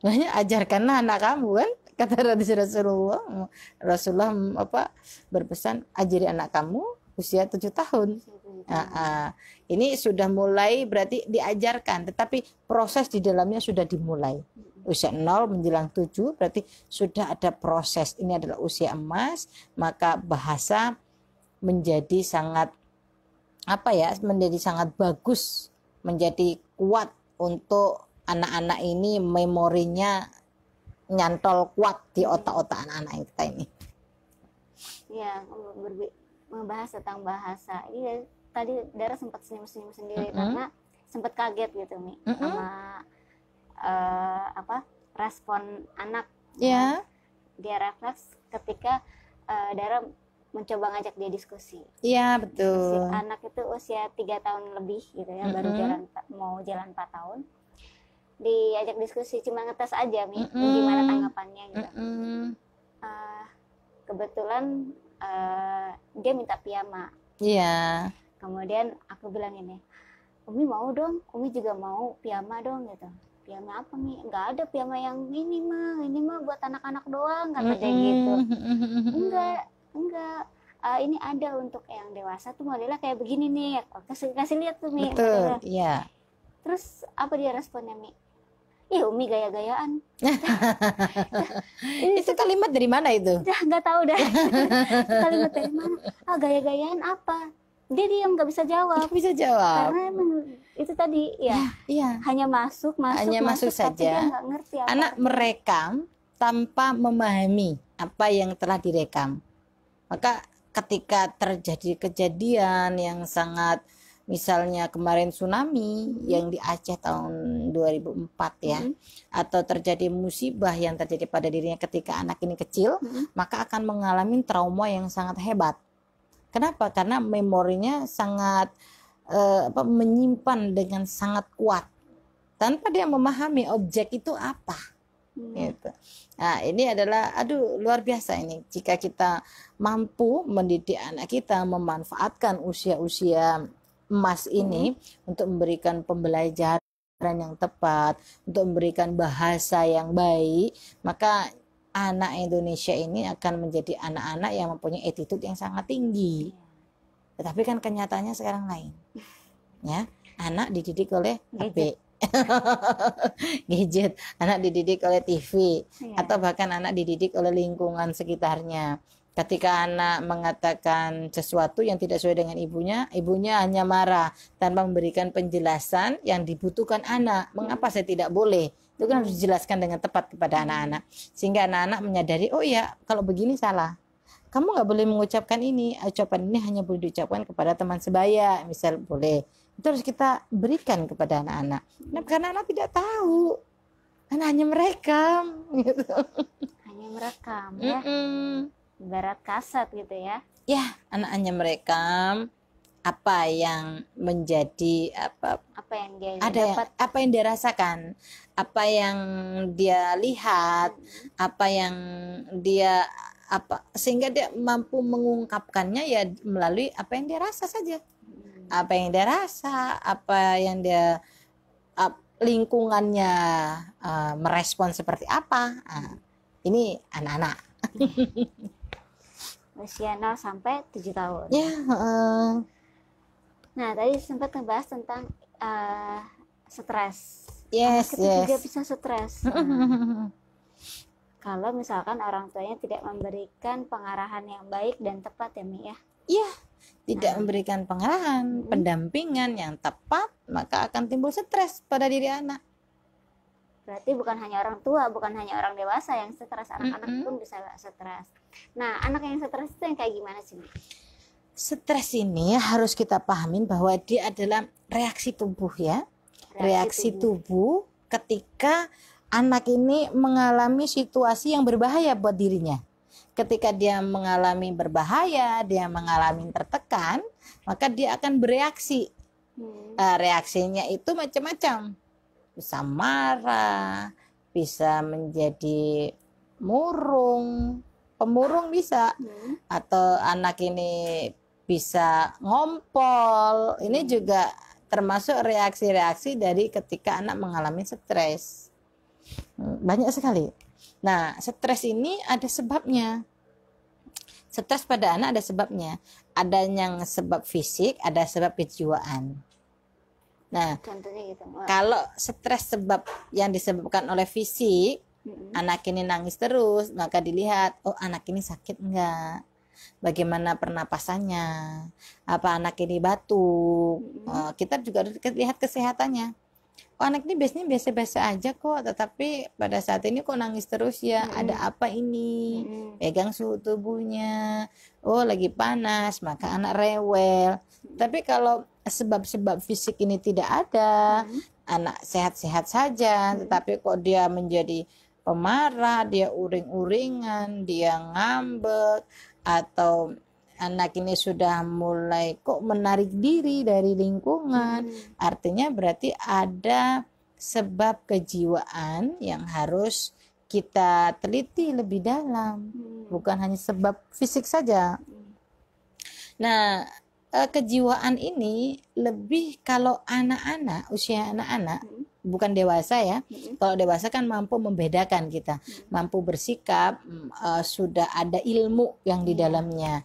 Makanya ajarkanlah anak kamu kan, kata Rasulullah berpesan, ajari anak kamu usia 7 tahun. Ini sudah mulai berarti diajarkan, tetapi proses di dalamnya sudah dimulai. Usia 0 menjelang 7 berarti sudah ada proses. Ini adalah usia emas, maka bahasa menjadi sangat menjadi sangat bagus, menjadi kuat untuk anak-anak ini, memorinya nyantol kuat di otak-otak anak-anak kita ini. Ya, membahas tentang bahasa. Ini tadi Dara sempat senyum-senyum sendiri karena sempat kaget gitu Mi sama respon anak. Ya. Dia refleks ketika Dara mencoba ngajak dia diskusi. Iya, betul. Si anak itu usia 3 tahun lebih gitu ya, baru mau jalan 4 tahun. Diajak diskusi cuma ngetes aja Mi, gimana tanggapannya gitu. Kebetulan dia minta piyama. Iya. Kemudian aku bilang ini, Umi mau dong, Umi juga mau piyama dong gitu. Piyama apa Mi? Nggak ada piyama yang ini mah buat anak-anak doang, kata dia gitu. Enggak, ini ada untuk yang dewasa tuh modelnya kayak begini nih. Kasih lihat tuh Mi. Betul, iya. Terus apa dia responnya Mi? Ih, Umi gaya-gayaan. Itu kalimat dari mana itu? Nggak tahu dah. Kalimat dari mana? Gaya-gayaan apa? Dia diam, nggak bisa jawab. Bisa jawab. Karena emang itu tadi iya. hanya masuk saja. Tapi dia nggak ngerti apa. Anak merekam tanpa memahami apa yang telah direkam. Maka ketika terjadi kejadian yang sangat, misalnya kemarin tsunami yang di Aceh tahun 2004 ya, atau terjadi musibah yang terjadi pada dirinya ketika anak ini kecil, maka akan mengalami trauma yang sangat hebat. Kenapa? Karena memorinya sangat menyimpan dengan sangat kuat tanpa dia memahami objek itu apa. Gitu. Nah, ini adalah luar biasa ini jika kita mampu mendidik anak kita memanfaatkan usia-usia emas ini untuk memberikan pembelajaran yang tepat, untuk memberikan bahasa yang baik, maka anak Indonesia ini akan menjadi anak-anak yang mempunyai attitude yang sangat tinggi. Tetapi kan kenyataannya sekarang lain. Ya, anak dididik oleh HP. Gadget, anak dididik oleh TV, atau bahkan anak dididik oleh lingkungan sekitarnya. Ketika anak mengatakan sesuatu yang tidak sesuai dengan ibunya hanya marah tanpa memberikan penjelasan yang dibutuhkan anak. Mengapa saya tidak boleh? Itu kan harus dijelaskan dengan tepat kepada anak-anak, sehingga anak-anak menyadari, oh ya, kalau begini salah. Kamu nggak boleh mengucapkan ini. Ucapan ini hanya boleh diucapkan kepada teman sebaya, misal boleh. Itu harus kita berikan kepada anak-anak. Karena anak tidak tahu, anak hanya merekam gitu. Hanya merekam ya. Ibarat kaset gitu ya. Ya, anak hanya merekam apa yang menjadi apa yang dia dapat, apa yang dia rasakan, apa yang dia lihat, apa yang dia sehingga dia mampu mengungkapkannya ya melalui apa yang dia rasa saja. apa yang dia rasa, apa yang dia lingkungannya merespon seperti apa. Ini anak-anak usia 0 sampai 7 tahun. ya. Nah, tadi sempat ngebahas tentang stres. Yes, Anak kita juga yes. bisa stres. Kalau misalkan orang tuanya tidak memberikan pengarahan yang baik dan tepat ya Mi ya. Iya, tidak memberikan pengarahan, pendampingan yang tepat, maka akan timbul stres pada diri anak. Berarti bukan hanya orang tua, bukan hanya orang dewasa yang stres, anak-anak pun bisa stres. Nah, anak yang stres itu yang kayak gimana sih, Mi? Stres ini harus kita pahamin bahwa dia adalah reaksi tubuh ya. Reaksi tubuh ketika anak ini mengalami situasi yang berbahaya buat dirinya. Ketika dia mengalami berbahaya, dia mengalami tertekan, maka dia akan bereaksi. Reaksinya itu macam-macam. Bisa marah, bisa menjadi murung, pemurung bisa. Atau anak ini bisa ngompol. Ini juga termasuk reaksi-reaksi dari ketika anak mengalami stres. Banyak sekali. Nah, stres ini ada sebabnya. Stres pada anak ada sebabnya. Ada yang sebab fisik, ada sebab kejiwaan. Nah, Contohnya gitu. kalau stres sebab yang disebabkan oleh fisik, anak ini nangis terus, maka dilihat, oh anak ini sakit enggak? Bagaimana pernapasannya? Apa anak ini batuk? Kita juga harus lihat kesehatannya. Oh, anak ini biasanya biasa-biasa aja kok, tetapi pada saat ini kok nangis terus ya, ada apa ini? Pegang suhu tubuhnya, oh lagi panas, maka anak rewel. Tapi kalau sebab-sebab fisik ini tidak ada, anak sehat-sehat saja, tetapi kok dia menjadi pemarah, dia uring-uringan, dia ngambek, atau anak ini sudah mulai kok menarik diri dari lingkungan, artinya berarti ada sebab kejiwaan yang harus kita teliti lebih dalam, bukan hanya sebab fisik saja. Nah, kejiwaan ini lebih kalau anak-anak, usia anak-anak, bukan dewasa ya. Kalau dewasa kan mampu membedakan kita, mampu bersikap, sudah ada ilmu yang di dalamnya.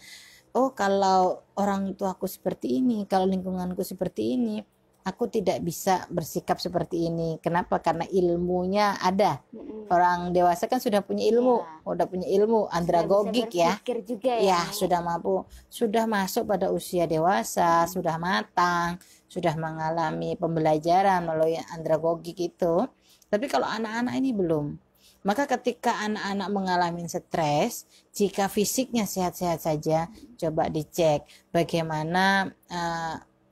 Oh, kalau orang tuaku seperti ini, kalau lingkunganku seperti ini, aku tidak bisa bersikap seperti ini. Kenapa? Karena ilmunya ada. Orang dewasa kan sudah punya ilmu, udah punya ilmu andragogik ya. Juga ya, sudah mampu, sudah masuk pada usia dewasa, sudah matang, sudah mengalami pembelajaran melalui andragogik itu. Tapi kalau anak-anak ini belum. Maka ketika anak-anak mengalami stres, jika fisiknya sehat-sehat saja, coba dicek bagaimana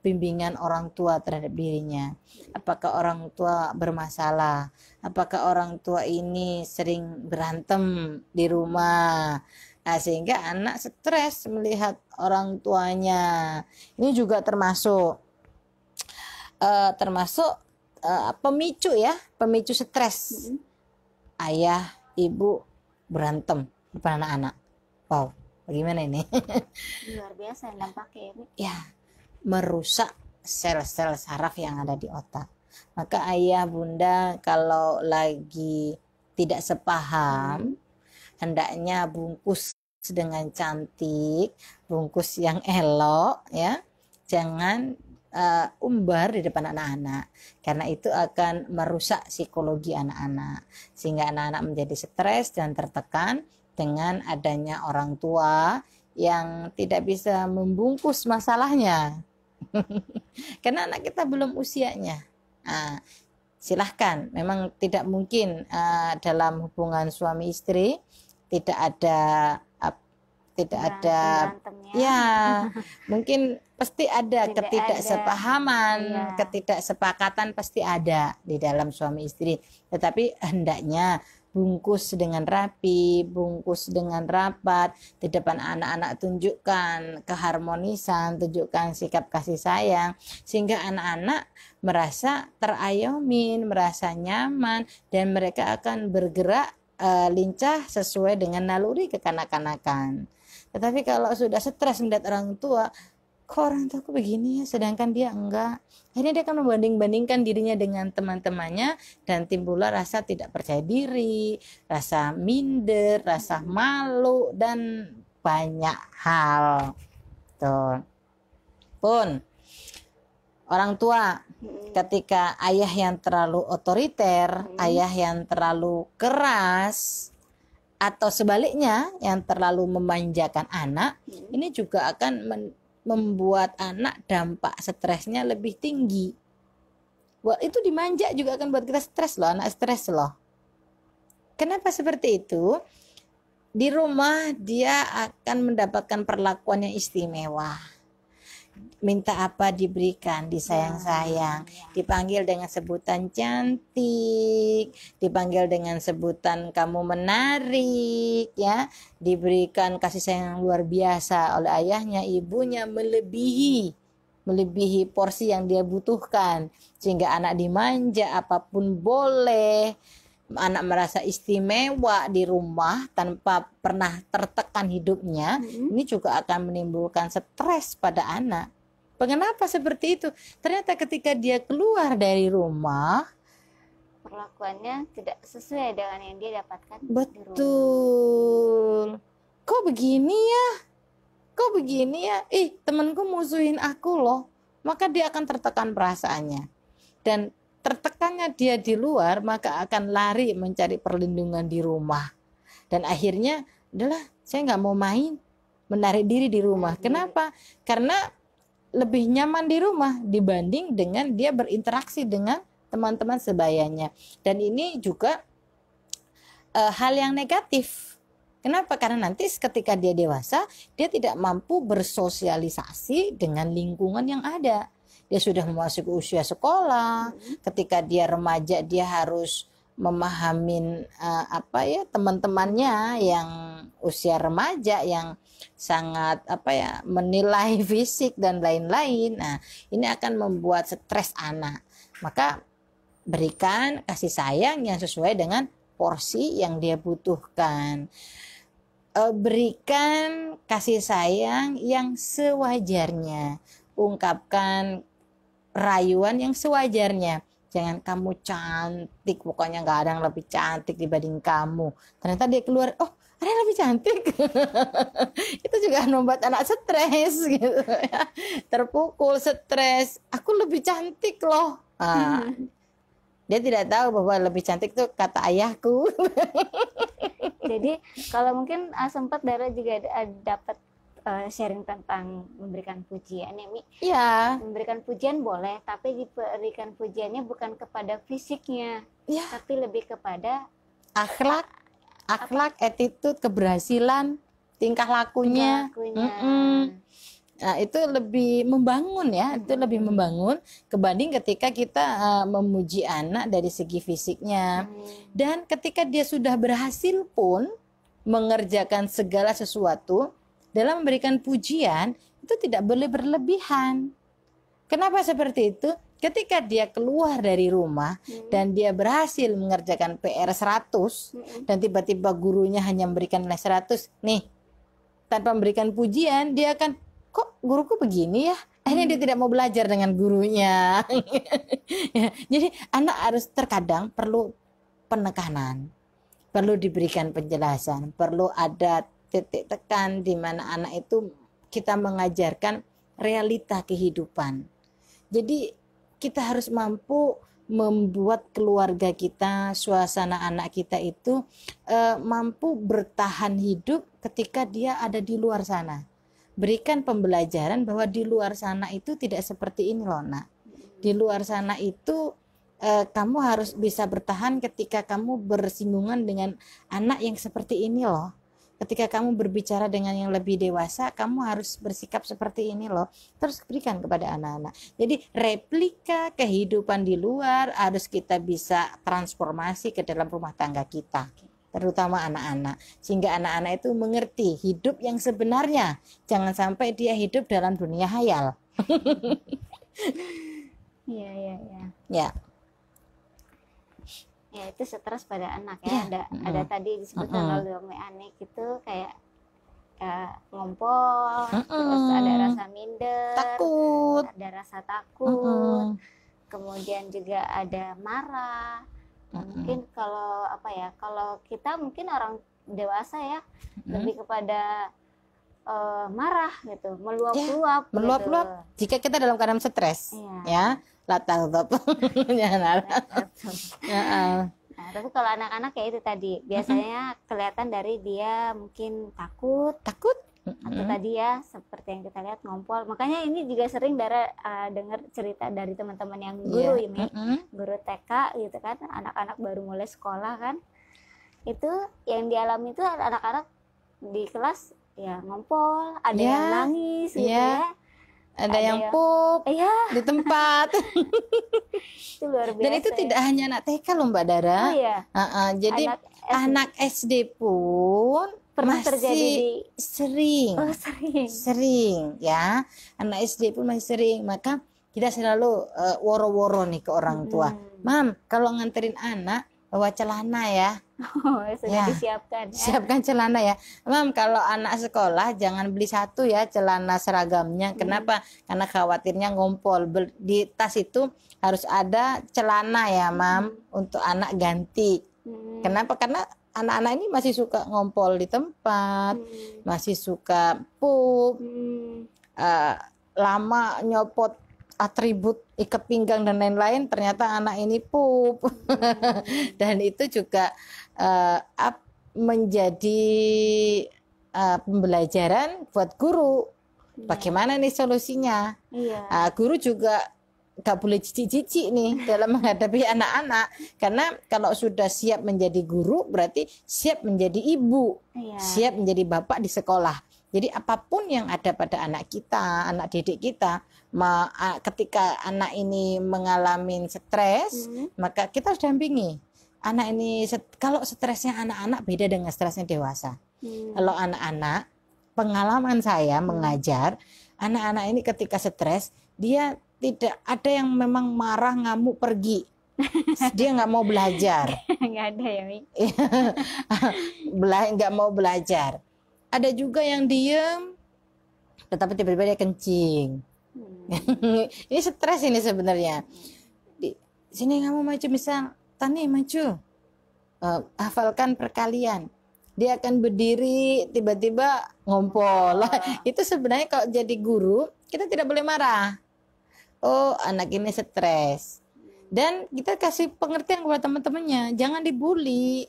bimbingan orang tua terhadap dirinya. Apakah orang tua bermasalah? Apakah orang tua ini sering berantem di rumah? Nah, sehingga anak stres melihat orang tuanya. Ini juga termasuk pemicu ya, pemicu stres. Ayah, ibu berantem depan anak-anak. Wow, bagaimana ini? Luar biasa dampaknya ya. Merusak sel-sel saraf yang ada di otak. Maka ayah bunda kalau lagi tidak sepaham, hendaknya bungkus dengan cantik, bungkus yang elok ya. Jangan umbar di depan anak-anak, karena itu akan merusak psikologi anak-anak, sehingga anak-anak menjadi stres dan tertekan dengan adanya orang tua yang tidak bisa membungkus masalahnya. Karena anak kita belum usianya. Nah, silahkan, memang tidak mungkin dalam hubungan suami istri tidak ada ya, mungkin pasti ada ketidaksepahaman, ketidaksepakatan pasti ada di dalam suami istri. Tetapi hendaknya bungkus dengan rapi, bungkus dengan rapat, di depan anak-anak tunjukkan keharmonisan, tunjukkan sikap kasih sayang, sehingga anak-anak merasa terayomin, merasa nyaman, dan mereka akan bergerak lincah sesuai dengan naluri kekanak-kanakan. Tetapi kalau sudah stres melihat orang tua, kok orang tuaku begini ya, sedangkan dia enggak. Akhirnya dia akan membanding-bandingkan dirinya dengan teman-temannya dan timbullah rasa tidak percaya diri, rasa minder, rasa malu dan banyak hal. Tuh. Pun orang tua ketika ayah yang terlalu otoriter, ayah yang terlalu keras, atau sebaliknya yang terlalu memanjakan anak, ini juga akan membuat anak dampak stresnya lebih tinggi. Wah, itu dimanja juga akan buat kita stres loh, anak stres loh. Kenapa seperti itu? Di rumah dia akan mendapatkan perlakuan yang istimewa. Minta apa diberikan, disayang-sayang, dipanggil dengan sebutan cantik, dipanggil dengan sebutan kamu menarik, ya, diberikan kasih sayang yang luar biasa oleh ayahnya, ibunya, melebihi porsi yang dia butuhkan, sehingga anak dimanja, apapun boleh. Anak merasa istimewa di rumah tanpa pernah tertekan hidupnya. Ini juga akan menimbulkan stres pada anak. Kenapa seperti itu? Ternyata ketika dia keluar dari rumah, perlakuannya tidak sesuai dengan yang dia dapatkan di rumah. Betul. Kok begini ya? Kok begini ya? Temanku musuhin aku loh. Maka dia akan tertekan perasaannya. Dan tertekannya dia di luar, maka akan lari mencari perlindungan di rumah. Dan akhirnya, udahlah, saya nggak mau main, menarik diri di rumah. Kenapa? Karena lebih nyaman di rumah dibanding dengan dia berinteraksi dengan teman-teman sebayanya. Dan ini juga hal yang negatif. Kenapa? Karena nanti ketika dia dewasa, dia tidak mampu bersosialisasi dengan lingkungan yang ada. Dia sudah memasuki usia sekolah. Ketika dia remaja, dia harus memahamin teman-temannya yang usia remaja, yang sangat menilai fisik dan lain-lain. Nah, ini akan membuat stres anak. Maka berikan kasih sayang yang sesuai dengan porsi yang dia butuhkan. Berikan kasih sayang yang sewajarnya. Ungkapkan rayuan yang sewajarnya. Jangan kamu cantik, pokoknya gak ada yang lebih cantik dibanding kamu. Ternyata dia keluar, oh ada yang lebih cantik. Itu juga membuat anak stres gitu ya. Terpukul, stres. Aku lebih cantik loh. Dia tidak tahu bahwa lebih cantik itu kata ayahku. Jadi kalau mungkin sempat Dara juga dapat sharing tentang memberikan pujian ya, Mi. Iya. Memberikan pujian boleh, tapi diberikan pujiannya bukan kepada fisiknya, ya, tapi lebih kepada akhlak, attitude, keberhasilan, tingkah lakunya. Nah, itu lebih membangun ya, itu lebih membangun kebanding ketika kita memuji anak dari segi fisiknya. Dan ketika dia sudah berhasil pun mengerjakan segala sesuatu, dalam memberikan pujian itu tidak boleh berlebihan. Kenapa seperti itu? Ketika dia keluar dari rumah dan dia berhasil mengerjakan PR 100 dan tiba-tiba gurunya hanya memberikan nilai 100, nih, tanpa memberikan pujian, dia akan, kok guruku begini ya? Akhirnya dia tidak mau belajar dengan gurunya. Jadi anak harus terkadang perlu penekanan, perlu diberikan penjelasan, perlu ada titik tekan di mana anak itu kita mengajarkan realita kehidupan. Jadi kita harus mampu membuat keluarga kita, suasana anak kita itu mampu bertahan hidup ketika dia ada di luar sana. Berikan pembelajaran bahwa di luar sana itu tidak seperti ini loh, nak. Di luar sana itu kamu harus bisa bertahan ketika kamu bersinggungan dengan anak yang seperti ini loh. Ketika kamu berbicara dengan yang lebih dewasa, kamu harus bersikap seperti ini loh. Terus berikan kepada anak-anak. Jadi replika kehidupan di luar harus kita bisa transformasi ke dalam rumah tangga kita. Terutama anak-anak. Sehingga anak-anak itu mengerti hidup yang sebenarnya. Jangan sampai dia hidup dalam dunia hayal. Ya. Ya, itu stres pada anak ya. Ada tadi disebutkan oleh Umi Anik itu kayak ngompol, terus ada rasa minder, takut, ada rasa takut, kemudian juga ada marah. Nah, mungkin kalau apa ya, kalau kita mungkin orang dewasa ya lebih kepada marah gitu, meluap-luap meluap-luap gitu. jika kita dalam keadaan stres, ya, latar jangan Nah, tapi kalau anak-anak kayak itu tadi, biasanya kelihatan dari dia mungkin takut, atau tadi ya seperti yang kita lihat ngompol. Makanya ini juga sering dengar cerita dari teman-teman yang guru ini, guru TK gitu kan, anak-anak baru mulai sekolah kan, itu yang dialami itu anak-anak di kelas ya ngompol, ada yang nangis gitu ya. Ada yang pup di tempat. Itu luar biasa. Dan itu tidak hanya anak TK loh Mbak Dara. Jadi anak SD pun pernah masih terjadi sering ya. Anak SD pun masih sering. Maka kita selalu woro-woro nih ke orang tua. Mam, kalau nganterin anak bawa celana ya. Sudah disiapkan ya. Siapkan celana ya. Mam, kalau anak sekolah jangan beli satu ya celana seragamnya. Kenapa? Karena khawatirnya ngompol. Di tas itu harus ada celana ya Mam, untuk anak ganti. Kenapa? Karena anak-anak ini masih suka ngompol di tempat, masih suka pup, lama nyopot atribut ikat pinggang dan lain-lain, ternyata anak ini pup. Dan itu juga menjadi pembelajaran buat guru. Bagaimana nih solusinya? Guru juga gak boleh jijik-jijik nih dalam menghadapi anak-anak, karena kalau sudah siap menjadi guru berarti siap menjadi ibu, siap menjadi bapak di sekolah. Jadi apapun yang ada pada anak kita, anak didik kita, ketika anak ini mengalami stres, maka kita harus dampingi. Anak ini, kalau stresnya anak-anak beda dengan stresnya dewasa. Kalau anak-anak, pengalaman saya mengajar, anak-anak ini ketika stres, dia tidak ada yang memang marah, ngamuk, pergi. Dia nggak mau belajar. Nggak ada ya, Mi? Nggak mau belajar. Ada juga yang diem, tetapi tiba-tiba dia kencing. Ini stres ini sebenarnya. Sini kamu maju, misal Tani maju, hafalkan perkalian. Dia akan berdiri, tiba-tiba ngompol. Itu sebenarnya kalau jadi guru kita tidak boleh marah. Oh, anak ini stres. Dan kita kasih pengertian kepada teman-temannya, jangan dibully.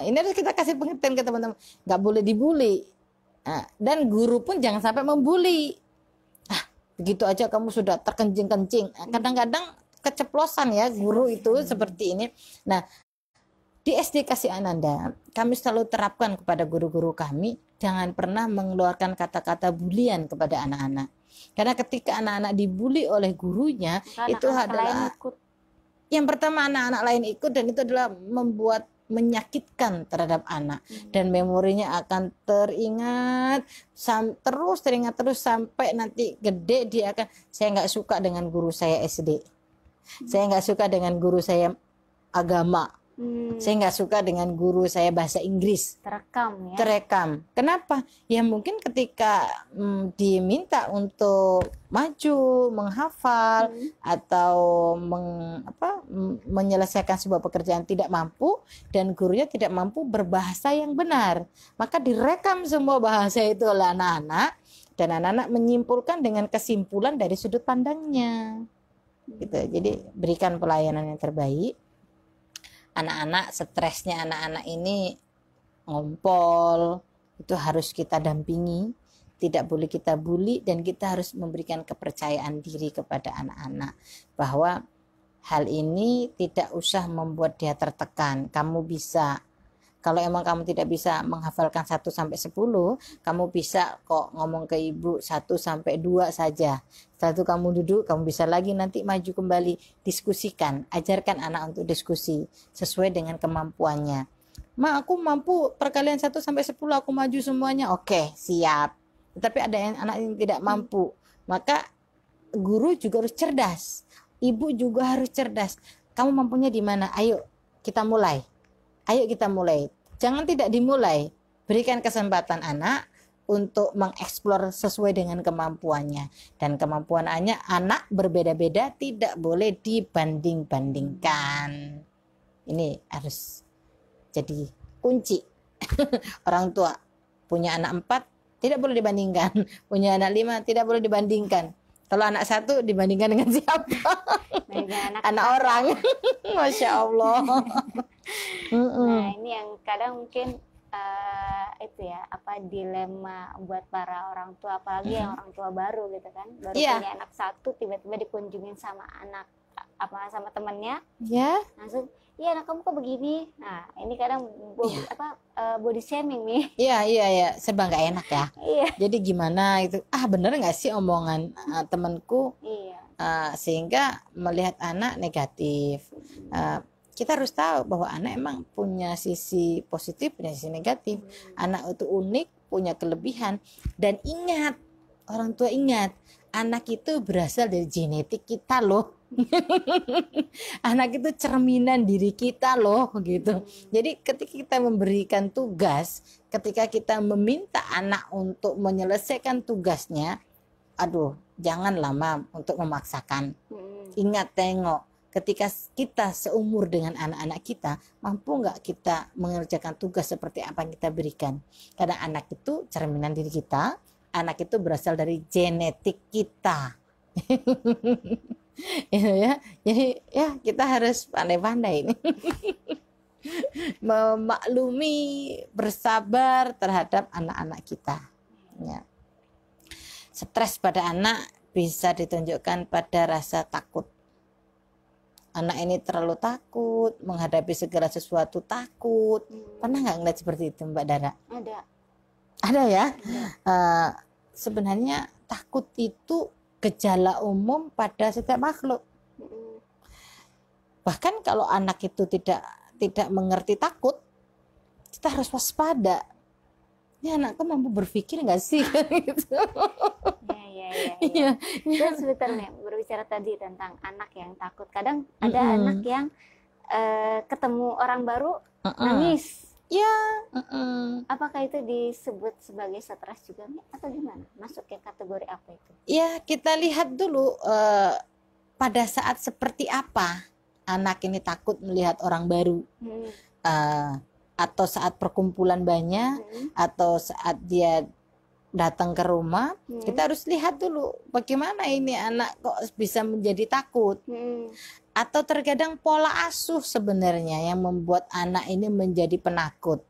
Ini harus kita kasih pengertian ke teman-teman, nggak boleh dibully. Dan guru pun jangan sampai membuli. Begitu aja kamu sudah terkencing-kencing. Kadang-kadang keceplosan ya guru itu seperti ini. Nah, di SD Kasih Ananda, kami selalu terapkan kepada guru-guru kami, jangan pernah mengeluarkan kata-kata bulian kepada anak-anak. Karena ketika anak-anak dibully oleh gurunya, itu adalah yang pertama anak-anak lain ikut, dan itu adalah menyakitkan terhadap anak, dan memorinya akan teringat terus sampai nanti gede dia akan, saya nggak suka dengan guru saya SD, saya nggak suka dengan guru saya agama, saya nggak suka dengan guru saya bahasa Inggris. Terekam. Kenapa? Ya mungkin ketika diminta untuk maju, menghafal, atau menyelesaikan sebuah pekerjaan tidak mampu, dan gurunya tidak mampu berbahasa yang benar, maka direkam semua bahasa itu oleh anak-anak, dan anak-anak menyimpulkan dengan kesimpulan dari sudut pandangnya. Gitu. Jadi berikan pelayanan yang terbaik. Anak-anak, stresnya anak-anak ini ngompol, itu harus kita dampingi, tidak boleh kita bully, dan kita harus memberikan kepercayaan diri kepada anak-anak bahwa hal ini tidak usah membuat dia tertekan. Kamu bisa. Kalau emang kamu tidak bisa menghafalkan 1 sampai 10, kamu bisa kok ngomong ke ibu 1 sampai 2 saja. Setelah itu kamu duduk, kamu bisa lagi nanti maju kembali, diskusikan, ajarkan anak untuk diskusi sesuai dengan kemampuannya. Ma, aku mampu perkalian 1 sampai 10, aku maju semuanya. Oke, siap. Tetapi ada yang anak yang tidak mampu. Maka guru juga harus cerdas. Ibu juga harus cerdas. Kamu mampunya di mana? Ayo kita mulai. Ayo kita mulai. Jangan tidak dimulai. Berikan kesempatan anak untuk mengeksplor sesuai dengan kemampuannya, dan kemampuan anak berbeda-beda, tidak boleh dibanding-bandingkan. Ini harus jadi kunci. Orang tua punya anak 4 tidak boleh dibandingkan, punya anak 5 tidak boleh dibandingkan. Kalau anak 1 dibandingkan dengan siapa? Anak orang. Masya Allah. Nah, ini yang kadang mungkin itu ya, apa, dilema buat para orang tua, apalagi yang orang tua baru gitu kan, baru punya anak 1, tiba-tiba dikunjungin sama anak sama temennya, langsung, iya anak kamu kok begini. Nah, ini kadang body shaming nih. Iya, serba nggak enak ya. Iya. Jadi gimana itu? Bener nggak sih omongan temanku? Iya. Sehingga melihat anak negatif. Kita harus tahu bahwa anak emang punya sisi positif, punya sisi negatif. Anak itu unik, punya kelebihan. Dan ingat, orang tua ingat, anak itu berasal dari genetik kita loh. Anak itu cerminan diri kita loh, gitu. Jadi ketika kita memberikan tugas, ketika kita meminta anak untuk menyelesaikan tugasnya, jangan lama untuk memaksakan. Ingat, tengok, ketika kita seumur dengan anak-anak kita, mampu nggak kita mengerjakan tugas seperti apa yang kita berikan? Karena anak itu cerminan diri kita, anak itu berasal dari genetik kita. Ya, jadi ya kita harus pandai-pandai ini. Memaklumi, bersabar terhadap anak-anak kita. Ya. Stres pada anak bisa ditunjukkan pada rasa takut. Anak ini terlalu takut, menghadapi segala sesuatu takut. Pernah nggak ngeliat seperti itu, Mbak Dara? Ada ya? Sebenarnya takut itu gejala umum pada setiap makhluk. Bahkan kalau anak itu tidak mengerti takut, kita harus waspada. Ini anakku mampu berpikir nggak sih? Gitu. Iya. Terus sebentar nih, berbicara tadi tentang anak yang takut. Kadang ada anak yang ketemu orang baru nangis. Ya. Apakah itu disebut sebagai stres juga nih, atau gimana? Masuk ke kategori apa itu? Ya, kita lihat dulu pada saat seperti apa anak ini takut melihat orang baru. Atau saat perkumpulan banyak, atau saat dia datang ke rumah, kita harus lihat dulu bagaimana ini anak kok bisa menjadi takut. Atau terkadang pola asuh sebenarnya yang membuat anak ini menjadi penakut.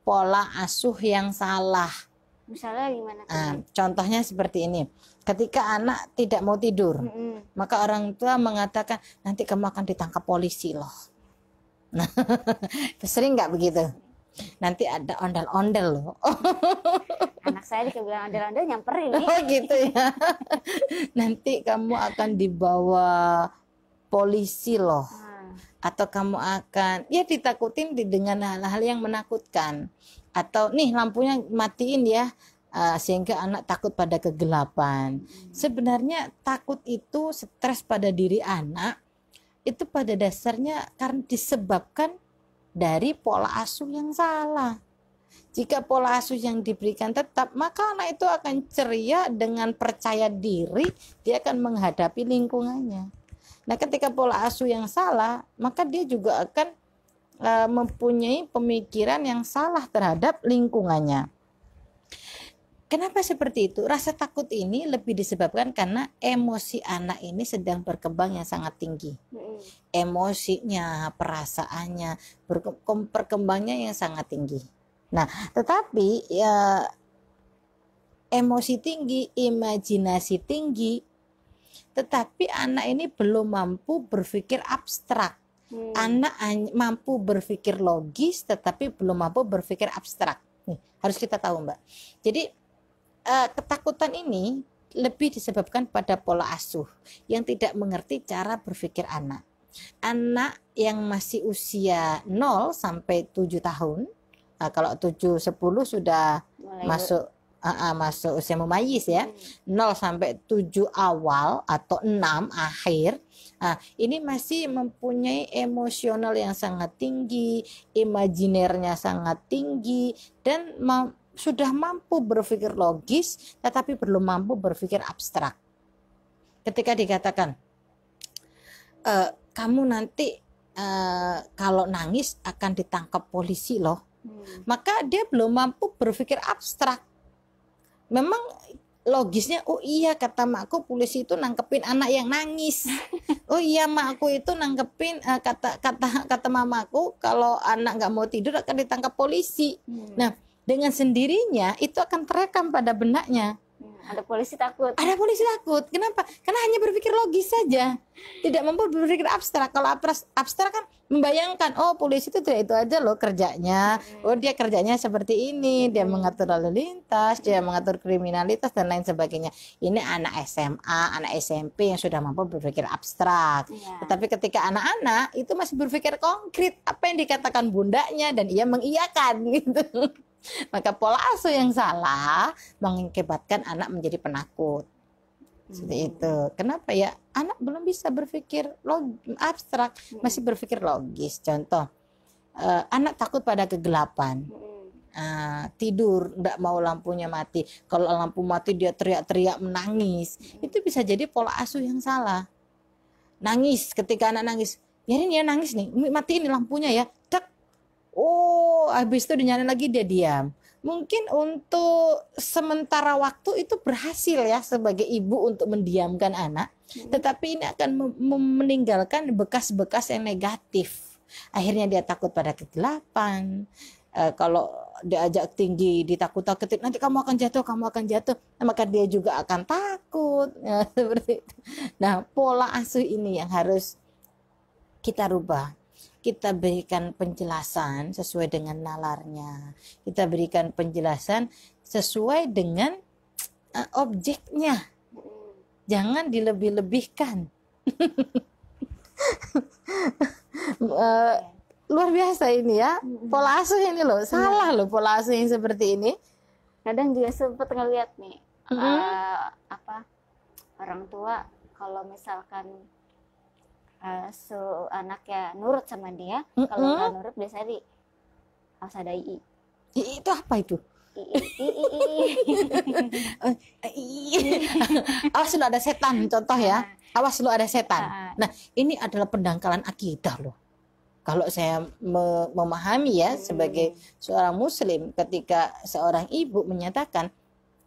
Pola asuh yang salah. Misalnya gimana? Contohnya seperti ini. Ketika anak tidak mau tidur, maka orang tua mengatakan, nanti kamu akan ditangkap polisi loh. Nah, sering nggak begitu? Nanti ada ondel-ondel loh. Anak saya dibilang ondel-ondel nyamperin nih. Gitu ya. Nanti kamu akan dibawa polisi loh. Atau kamu akan ditakutin dengan hal-hal yang menakutkan. Atau nih lampunya matiin ya, sehingga anak takut pada kegelapan. Sebenarnya takut itu, stres pada diri anak itu pada dasarnya karena disebabkan dari pola asuh yang salah. Jika pola asuh yang diberikan tetap, maka anak itu akan ceria dengan percaya diri, dia akan menghadapi lingkungannya. Nah, ketika pola asuh yang salah, maka dia juga akan mempunyai pemikiran yang salah terhadap lingkungannya. Kenapa seperti itu? Rasa takut ini lebih disebabkan karena emosi anak ini sedang berkembang yang sangat tinggi. Emosinya, perasaannya, perkembangannya yang sangat tinggi. Nah, tetapi emosi tinggi, imajinasi tinggi, tetapi anak ini belum mampu berpikir abstrak. Anak mampu berpikir logis, tetapi belum mampu berpikir abstrak. Nih, harus kita tahu, Mbak. Jadi ketakutan ini lebih disebabkan pada pola asuh yang tidak mengerti cara berpikir anak. Anak yang masih usia 0 sampai 7 tahun, kalau 7-10 sudah masuk usia mumayyiz ya. 0 sampai 7 awal atau 6 akhir. Ini masih mempunyai emosional yang sangat tinggi, imajinernya sangat tinggi, dan sudah mampu berpikir logis, tetapi belum mampu berpikir abstrak. Ketika dikatakan, kamu nanti kalau nangis akan ditangkap polisi loh, maka dia belum mampu berpikir abstrak. Memang logisnya, oh iya kata makku polisi itu nangkepin anak yang nangis. Oh iya makku itu nangkepin kata mamaku kalau anak nggak mau tidur akan ditangkap polisi. Nah, dengan sendirinya itu akan terekam pada benaknya. Ada polisi takut. Ada polisi takut. Kenapa? Karena hanya berpikir logis saja. Tidak mampu berpikir abstrak. Kalau abstrak kan membayangkan, oh polisi itu tidak itu aja loh kerjanya. Oh dia kerjanya seperti ini. Dia mengatur lalu lintas, dia mengatur kriminalitas dan lain sebagainya. Ini anak SMA, anak SMP yang sudah mampu berpikir abstrak. Tetapi ketika anak-anak itu masih berpikir konkret. Apa yang dikatakan bundanya dan ia mengiyakan gitu. Maka pola asuh yang salah mengakibatkan anak menjadi penakut. Seperti itu. Kenapa ya? Anak belum bisa berpikir abstrak, masih berpikir logis. Contoh, anak takut pada kegelapan. Tidur, enggak mau lampunya mati. Kalau lampu mati dia teriak-teriak menangis. Itu bisa jadi pola asuh yang salah. Nangis, ketika anak nangis, biarin ya nangis nih, matiin nih lampunya ya. Oh, habis itu dinyalain lagi dia diam. Mungkin untuk sementara waktu itu berhasil ya sebagai ibu untuk mendiamkan anak. Tetapi ini akan meninggalkan bekas-bekas yang negatif. Akhirnya dia takut pada kegelapan. Kalau diajak tinggi, ditakut-takutin, nanti kamu akan jatuh, maka dia juga akan takut. Ya, seperti itu. Nah, pola asuh ini yang harus kita rubah. Kita berikan penjelasan sesuai dengan nalarnya. Kita berikan penjelasan sesuai dengan objeknya. Jangan dilebih-lebihkan. Luar biasa ini ya. Pola asuh ini loh. Salah loh pola asuh yang seperti ini. Kadang juga sempat ngeliat nih, orang tua kalau misalkan anaknya nurut sama dia, kalau nggak nurut biasanya harus ada ii. Itu apa itu? Awas lu ada setan, contoh ya. Awas lu ada setan. Nah, ini adalah pendangkalan akidah loh. Kalau saya memahami ya sebagai seorang muslim, ketika seorang ibu menyatakan,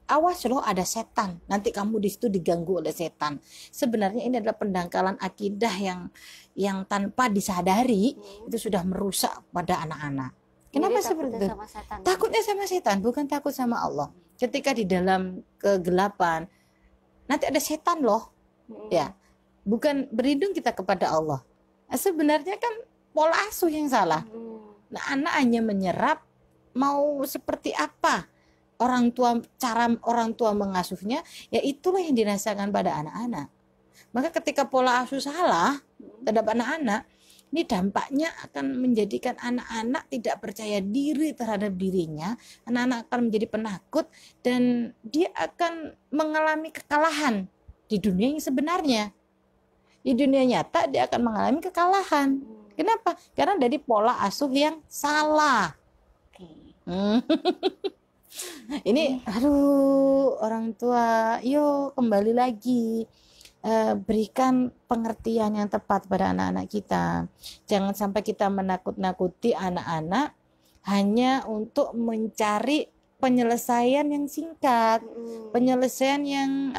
awas loh ada setan, nanti kamu di situ diganggu oleh setan. Sebenarnya ini adalah pendangkalan akidah yang tanpa disadari itu sudah merusak pada anak-anak. Kenapa seperti itu? Takutnya sama setan, bukan takut sama Allah. Ketika di dalam kegelapan, nanti ada setan loh, ya, bukan berlindung kita kepada Allah. Nah, sebenarnya kan pola asuh yang salah. Nah, anak hanya menyerap mau seperti apa cara orang tua mengasuhnya, ya itulah yang dirasakan pada anak-anak. Maka ketika pola asuh salah terhadap anak-anak, ini dampaknya akan menjadikan anak-anak tidak percaya diri terhadap dirinya, anak-anak akan menjadi penakut dan dia akan mengalami kekalahan di dunia yang sebenarnya. Di dunia nyata dia akan mengalami kekalahan. Kenapa? Karena dari pola asuh yang salah. Ini aduh orang tua, yuk kembali lagi, berikan pengertian yang tepat pada anak-anak kita. Jangan sampai kita menakut-nakuti anak-anak hanya untuk mencari penyelesaian yang singkat, penyelesaian yang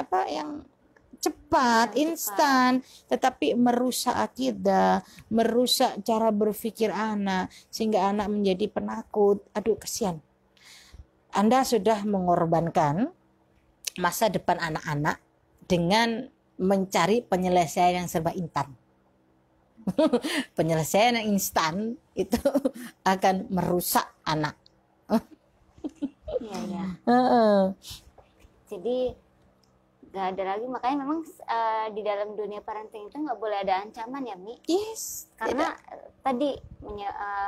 cepat, instan, tetapi merusak akidah, merusak cara berpikir anak, sehingga anak menjadi penakut. Aduh kasihan. Anda sudah mengorbankan masa depan anak-anak dengan mencari penyelesaian yang serba instan. Penyelesaian yang instan itu akan merusak anak. Iya. Jadi nggak ada lagi, makanya memang di dalam dunia parenting itu nggak boleh ada ancaman ya, Mi. Yes. Karena tadi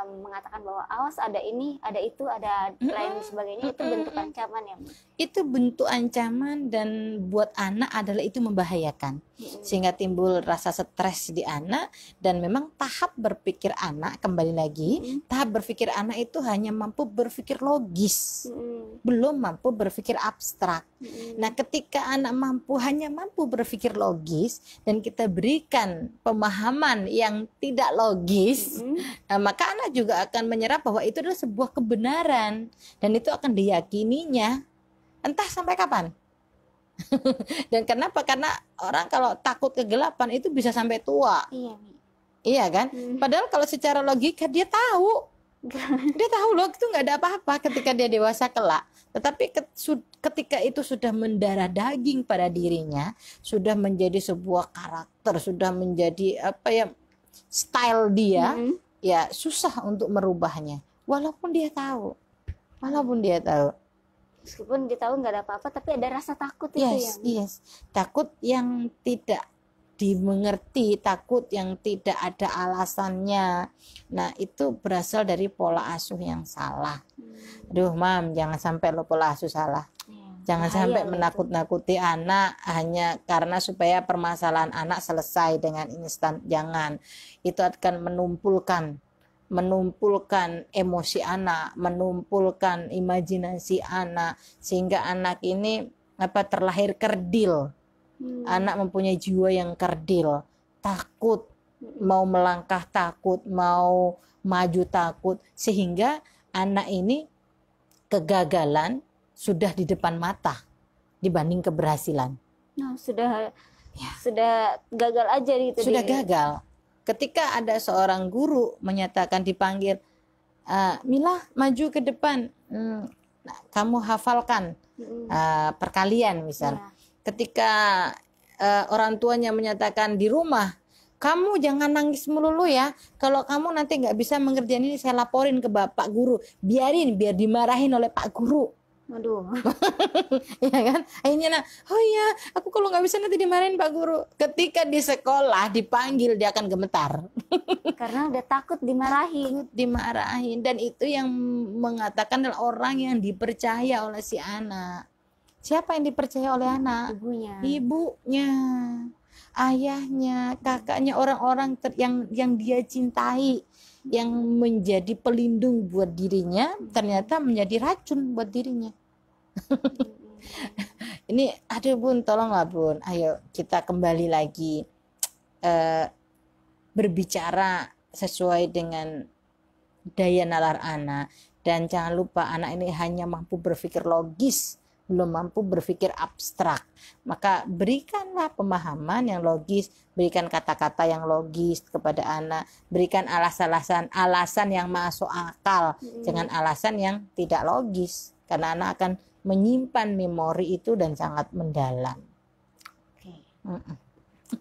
mengatakan bahwa awas ada ini, ada itu, ada lain sebagainya, itu bentuk ancaman ya, Mi? Itu bentuk ancaman, dan buat anak adalah itu membahayakan, sehingga timbul rasa stres di anak. Dan memang tahap berpikir anak, kembali lagi, tahap berpikir anak itu hanya mampu berpikir logis, belum mampu berpikir abstrak. Nah, ketika anak hanya mampu berpikir logis dan kita berikan pemahaman yang tidak logis, maka anak juga akan menyerap bahwa itu adalah sebuah kebenaran, dan itu akan diyakininya entah sampai kapan. Dan kenapa? Karena orang kalau takut kegelapan itu bisa sampai tua. Iya, Mi. Iya kan? Padahal kalau secara logika dia tahu loh itu nggak ada apa-apa ketika dia dewasa kelak. Tetapi ketika itu sudah mendarah daging pada dirinya, sudah menjadi sebuah karakter, sudah menjadi style dia, ya susah untuk merubahnya. Walaupun dia tahu. Meskipun dia tahu nggak ada apa-apa, tapi ada rasa takut itu ya. Yes. Takut yang tidak dimengerti, takut yang tidak ada alasannya. Nah, itu berasal dari pola asuh yang salah. Aduh, Mam, jangan sampai lo pola asuh salah. Jangan sampai menakut-nakuti anak hanya karena supaya permasalahan anak selesai dengan instan. Jangan. Itu akan menumpulkan emosi anak, menumpulkan imajinasi anak, sehingga anak ini terlahir kerdil. Anak mempunyai jiwa yang kerdil, takut, mau melangkah takut, mau maju takut, sehingga anak ini kegagalan sudah di depan mata dibanding keberhasilan. Nah, sudah gagal aja gitu. Sudah gagal. Ketika ada seorang guru menyatakan, dipanggil, Mila maju ke depan, kamu hafalkan perkalian misal. Ketika orang tuanya menyatakan di rumah, kamu jangan nangis melulu ya, kalau kamu nanti nggak bisa mengerjain ini saya laporin ke bapak guru, biar dimarahin oleh pak guru. Aduh. Ya kan, akhirnya oh iya, aku kalau nggak bisa nanti dimarahin pak guru. Ketika di sekolah dipanggil, dia akan gemetar karena udah takut dimarahin. Dan itu yang mengatakan adalah orang yang dipercaya oleh si anak. Siapa yang dipercaya oleh anak? Ibunya, ayahnya, kakaknya, orang-orang yang dia cintai, yang menjadi pelindung buat dirinya, ternyata menjadi racun buat dirinya. Ini aduh Bun, tolonglah Bun, ayo kita kembali lagi berbicara sesuai dengan daya nalar anak. Dan jangan lupa, anak ini hanya mampu berpikir logis, belum mampu berpikir abstrak. Maka berikanlah pemahaman yang logis, berikan kata-kata yang logis kepada anak, berikan alasan yang masuk akal, jangan alasan yang tidak logis, karena anak akan menyimpan memori itu dan sangat mendalam.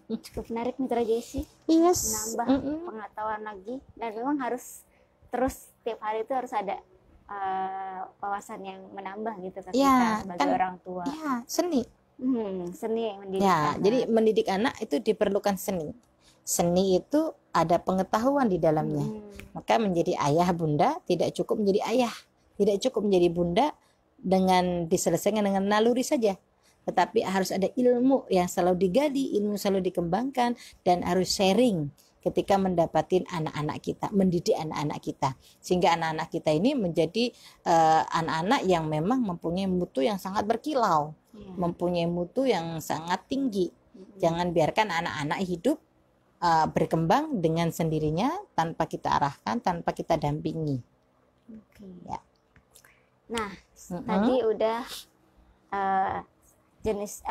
Cukup menarik Mitra Jessi. Menambah pengetahuan lagi, dan memang harus terus tiap hari itu harus ada wawasan yang menambah gitu ke kita sebagai orang tua. Ya, seni mendidik anak. Jadi mendidik anak itu diperlukan seni. Seni itu ada pengetahuan di dalamnya. Maka menjadi ayah bunda tidak cukup menjadi ayah, tidak cukup menjadi bunda dengan diselesaikan dengan naluri saja, tetapi harus ada ilmu yang selalu digali, ilmu selalu dikembangkan, dan harus sharing ketika mendapatkan anak-anak kita, mendidik anak-anak kita, sehingga anak-anak kita ini menjadi anak-anak yang memang mempunyai mutu yang sangat berkilau, mempunyai mutu yang sangat tinggi. Jangan biarkan anak-anak hidup berkembang dengan sendirinya tanpa kita arahkan, tanpa kita dampingi. Ya. Nah, tadi udah jenis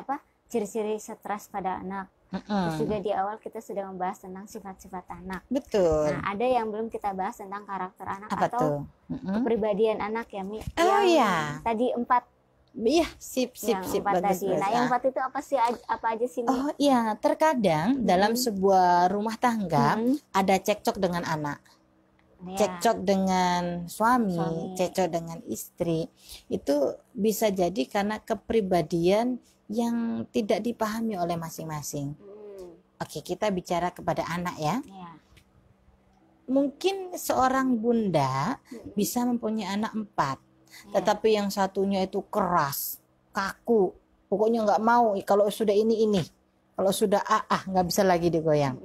ciri-ciri stres pada anak. Terus juga di awal kita sudah membahas tentang sifat-sifat anak. Betul. Nah, ada yang belum kita bahas tentang karakter anak. Apa atau tuh? Kepribadian anak ya, Mi. Tadi 4. Iya, sip bagus. Tadi. Nah, yang 4 itu apa aja sih, Mi? Oh iya, terkadang dalam sebuah rumah tangga ada cekcok dengan anak. Cekcok dengan suami, cekcok dengan istri. Itu bisa jadi karena kepribadian yang tidak dipahami oleh masing-masing. Oke, kita bicara kepada anak ya. mungkin seorang bunda bisa mempunyai anak 4, tetapi yang satunya itu keras, kaku, pokoknya nggak mau, kalau sudah ini, kalau sudah nggak bisa lagi digoyang.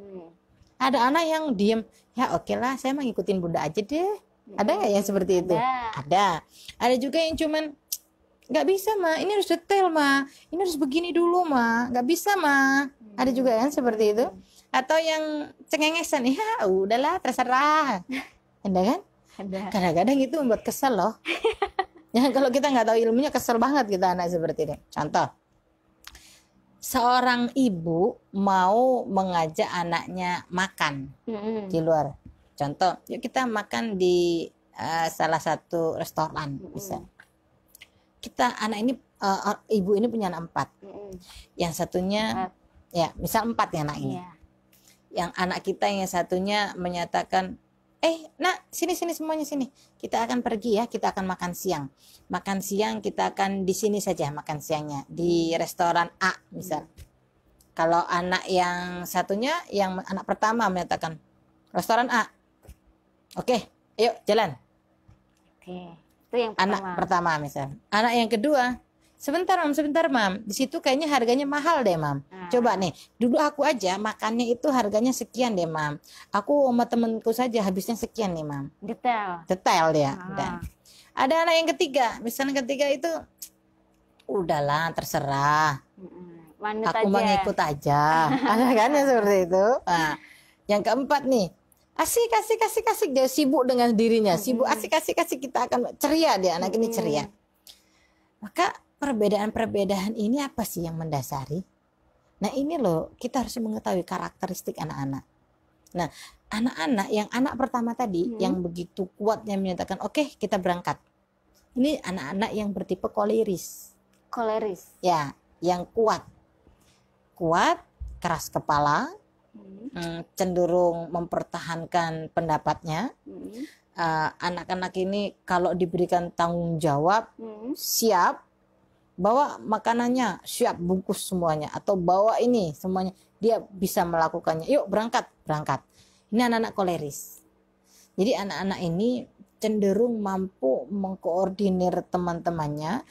Ada anak yang diem, ya oke lah, saya mau ngikutin bunda aja deh. Ada nggak yang seperti itu? Ada juga yang cuman nggak bisa ma, ini harus detail ma, ini harus begini dulu ma, nggak bisa ma. Ada juga kan seperti itu. Atau yang cengengesan, ya udahlah terserah. Ada kan? Kadang-kadang itu membuat kesel loh. Ya kalau kita nggak tahu ilmunya, kesel banget kita anak seperti ini. Contoh, seorang ibu mau mengajak anaknya makan di luar. Contoh, yuk kita makan di salah satu restoran bisa. Kita anak ini ibu ini punya anak 4. Yang satunya ya misal 4 ya anak ini. Yang anak kita yang satunya menyatakan, nak sini semuanya sini. Kita akan pergi ya, kita akan makan siang. Makan siang kita akan di sini saja makan siangnya di restoran A misal. Kalau anak yang satunya, yang anak pertama menyatakan restoran A. Oke, ayo jalan. Itu yang pertama. Anak pertama misal. Anak yang kedua, sebentar mam, di situ kayaknya harganya mahal deh mam. Coba nih, dulu aku aja makannya itu harganya sekian deh mam. Aku sama temenku saja habisnya sekian nih mam. Detail dia. Dan ada anak yang ketiga, misalnya ketiga itu, udahlah terserah. Aku mau ngikut aja. Ada kan yang seperti itu. Nah, yang keempat nih, asik dia sibuk dengan dirinya, sibuk asik kita akan ceria, dia anak ini ceria. Maka perbedaan ini apa sih yang mendasari? Nah ini loh, kita harus mengetahui karakteristik anak-anak. Nah anak-anak yang anak pertama tadi yang begitu kuatnya menyatakan oke, kita berangkat. Ini anak-anak yang bertipe koleris. Ya, yang kuat, keras kepala, cenderung mempertahankan pendapatnya. Anak-anak ini kalau diberikan tanggung jawab, siap bawa makanannya, siap bungkus semuanya, atau bawa ini semuanya, dia bisa melakukannya. Yuk berangkat. Ini anak-anak koleris. Jadi anak-anak ini cenderung mampu mengkoordinir teman-temannya,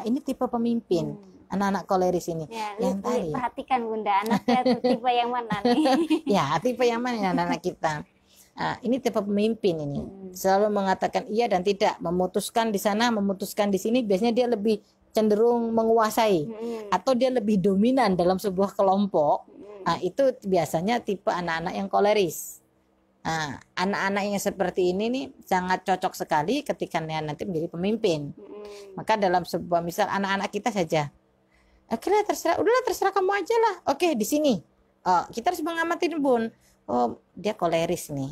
ini tipe pemimpin. Anak-anak koleris ini. Yang tadi perhatikan bunda, anaknya tipe yang mana nih? Ya, tipe yang mana anak-anak kita. Ini tipe pemimpin ini. Selalu mengatakan iya dan tidak, memutuskan di sana, memutuskan di sini. Biasanya dia lebih cenderung menguasai, atau dia lebih dominan dalam sebuah kelompok. Itu biasanya tipe anak-anak yang koleris. Anak-anak yang seperti ini nih sangat cocok sekali ketika nanti menjadi pemimpin. Maka dalam sebuah misal anak-anak kita saja, akhirnya terserah kamu aja lah. Oke, di sini kita harus mengamati bun. Oh, dia koleris nih.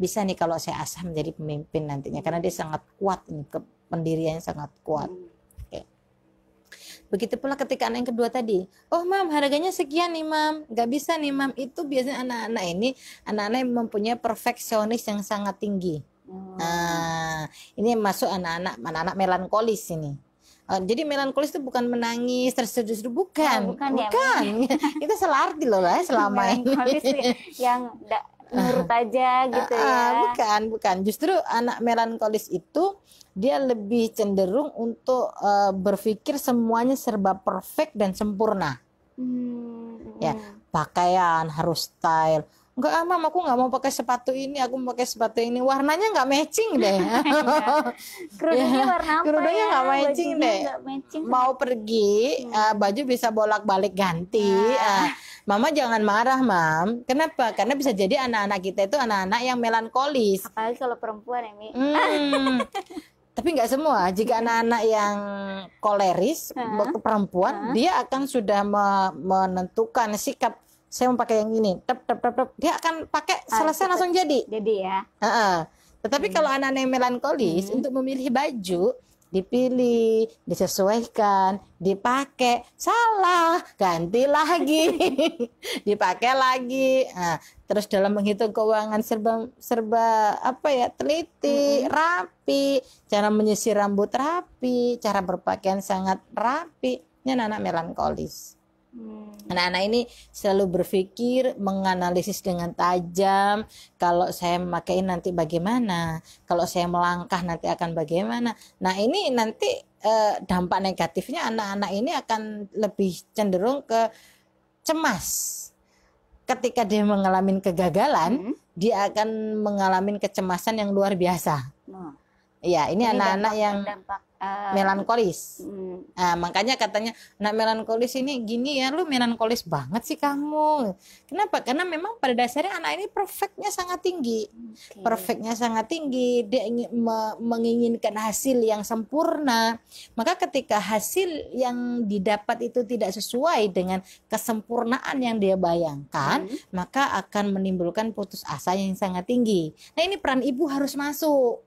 Bisa nih kalau saya asah menjadi pemimpin nantinya, karena dia sangat kuat nih, pendiriannya sangat kuat. Oke. Begitu pula ketika anak yang kedua tadi, oh mam harganya sekian nih mam, nggak bisa nih mam. Itu biasanya anak-anak yang mempunyai perfeksionis yang sangat tinggi. Ini masuk anak-anak melankolis ini. Jadi melankolis itu bukan menangis tersedih, bukan. Itu salah arti loh lah selama ini. Yang nurut aja gitu ya. Bukan. Justru anak melankolis itu dia lebih cenderung untuk berpikir semuanya serba perfect dan sempurna. Ya, pakaian harus style. Enggak mam, aku nggak mau pakai sepatu ini, aku mau pakai sepatu ini, warnanya nggak matching deh. Kerudungnya warna apa? Kerudungnya nggak matching deh. Mau pergi baju bisa bolak-balik ganti. Mama jangan marah mam. Kenapa? Karena bisa jadi anak-anak kita itu anak-anak yang melankolis. Apalagi kalau perempuan ya Mi. Tapi nggak semua. Jika anak-anak yang koleris, perempuan, dia akan sudah menentukan sikap. Saya mau pakai yang ini, dia akan pakai selesai langsung jadi ya. Tetapi kalau anak-anak yang melankolis, untuk memilih baju dipilih, disesuaikan, dipakai, salah, ganti lagi, dipakai lagi. Terus dalam menghitung keuangan serba teliti, rapi, cara menyisir rambut rapi, cara berpakaian sangat rapi. Ini anak-anak melankolis. Anak-anak ini selalu berpikir, menganalisis dengan tajam. Kalau saya memakai nanti bagaimana? Kalau saya melangkah nanti akan bagaimana? Nah ini nanti dampak negatifnya anak-anak ini akan lebih cenderung ke cemas. Ketika dia mengalami kegagalan, dia akan mengalami kecemasan yang luar biasa. Ya, ini anak-anak yang melankolis. Nah, makanya katanya anak melankolis ini gini ya, lu melankolis banget sih kamu. Kenapa? Karena memang pada dasarnya anak ini perfectnya sangat tinggi. Perfectnya sangat tinggi. Dia ingin menginginkan hasil yang sempurna. Maka ketika hasil yang didapat itu tidak sesuai dengan kesempurnaan yang dia bayangkan, maka akan menimbulkan putus asa yang sangat tinggi. Nah, ini peran ibu harus masuk.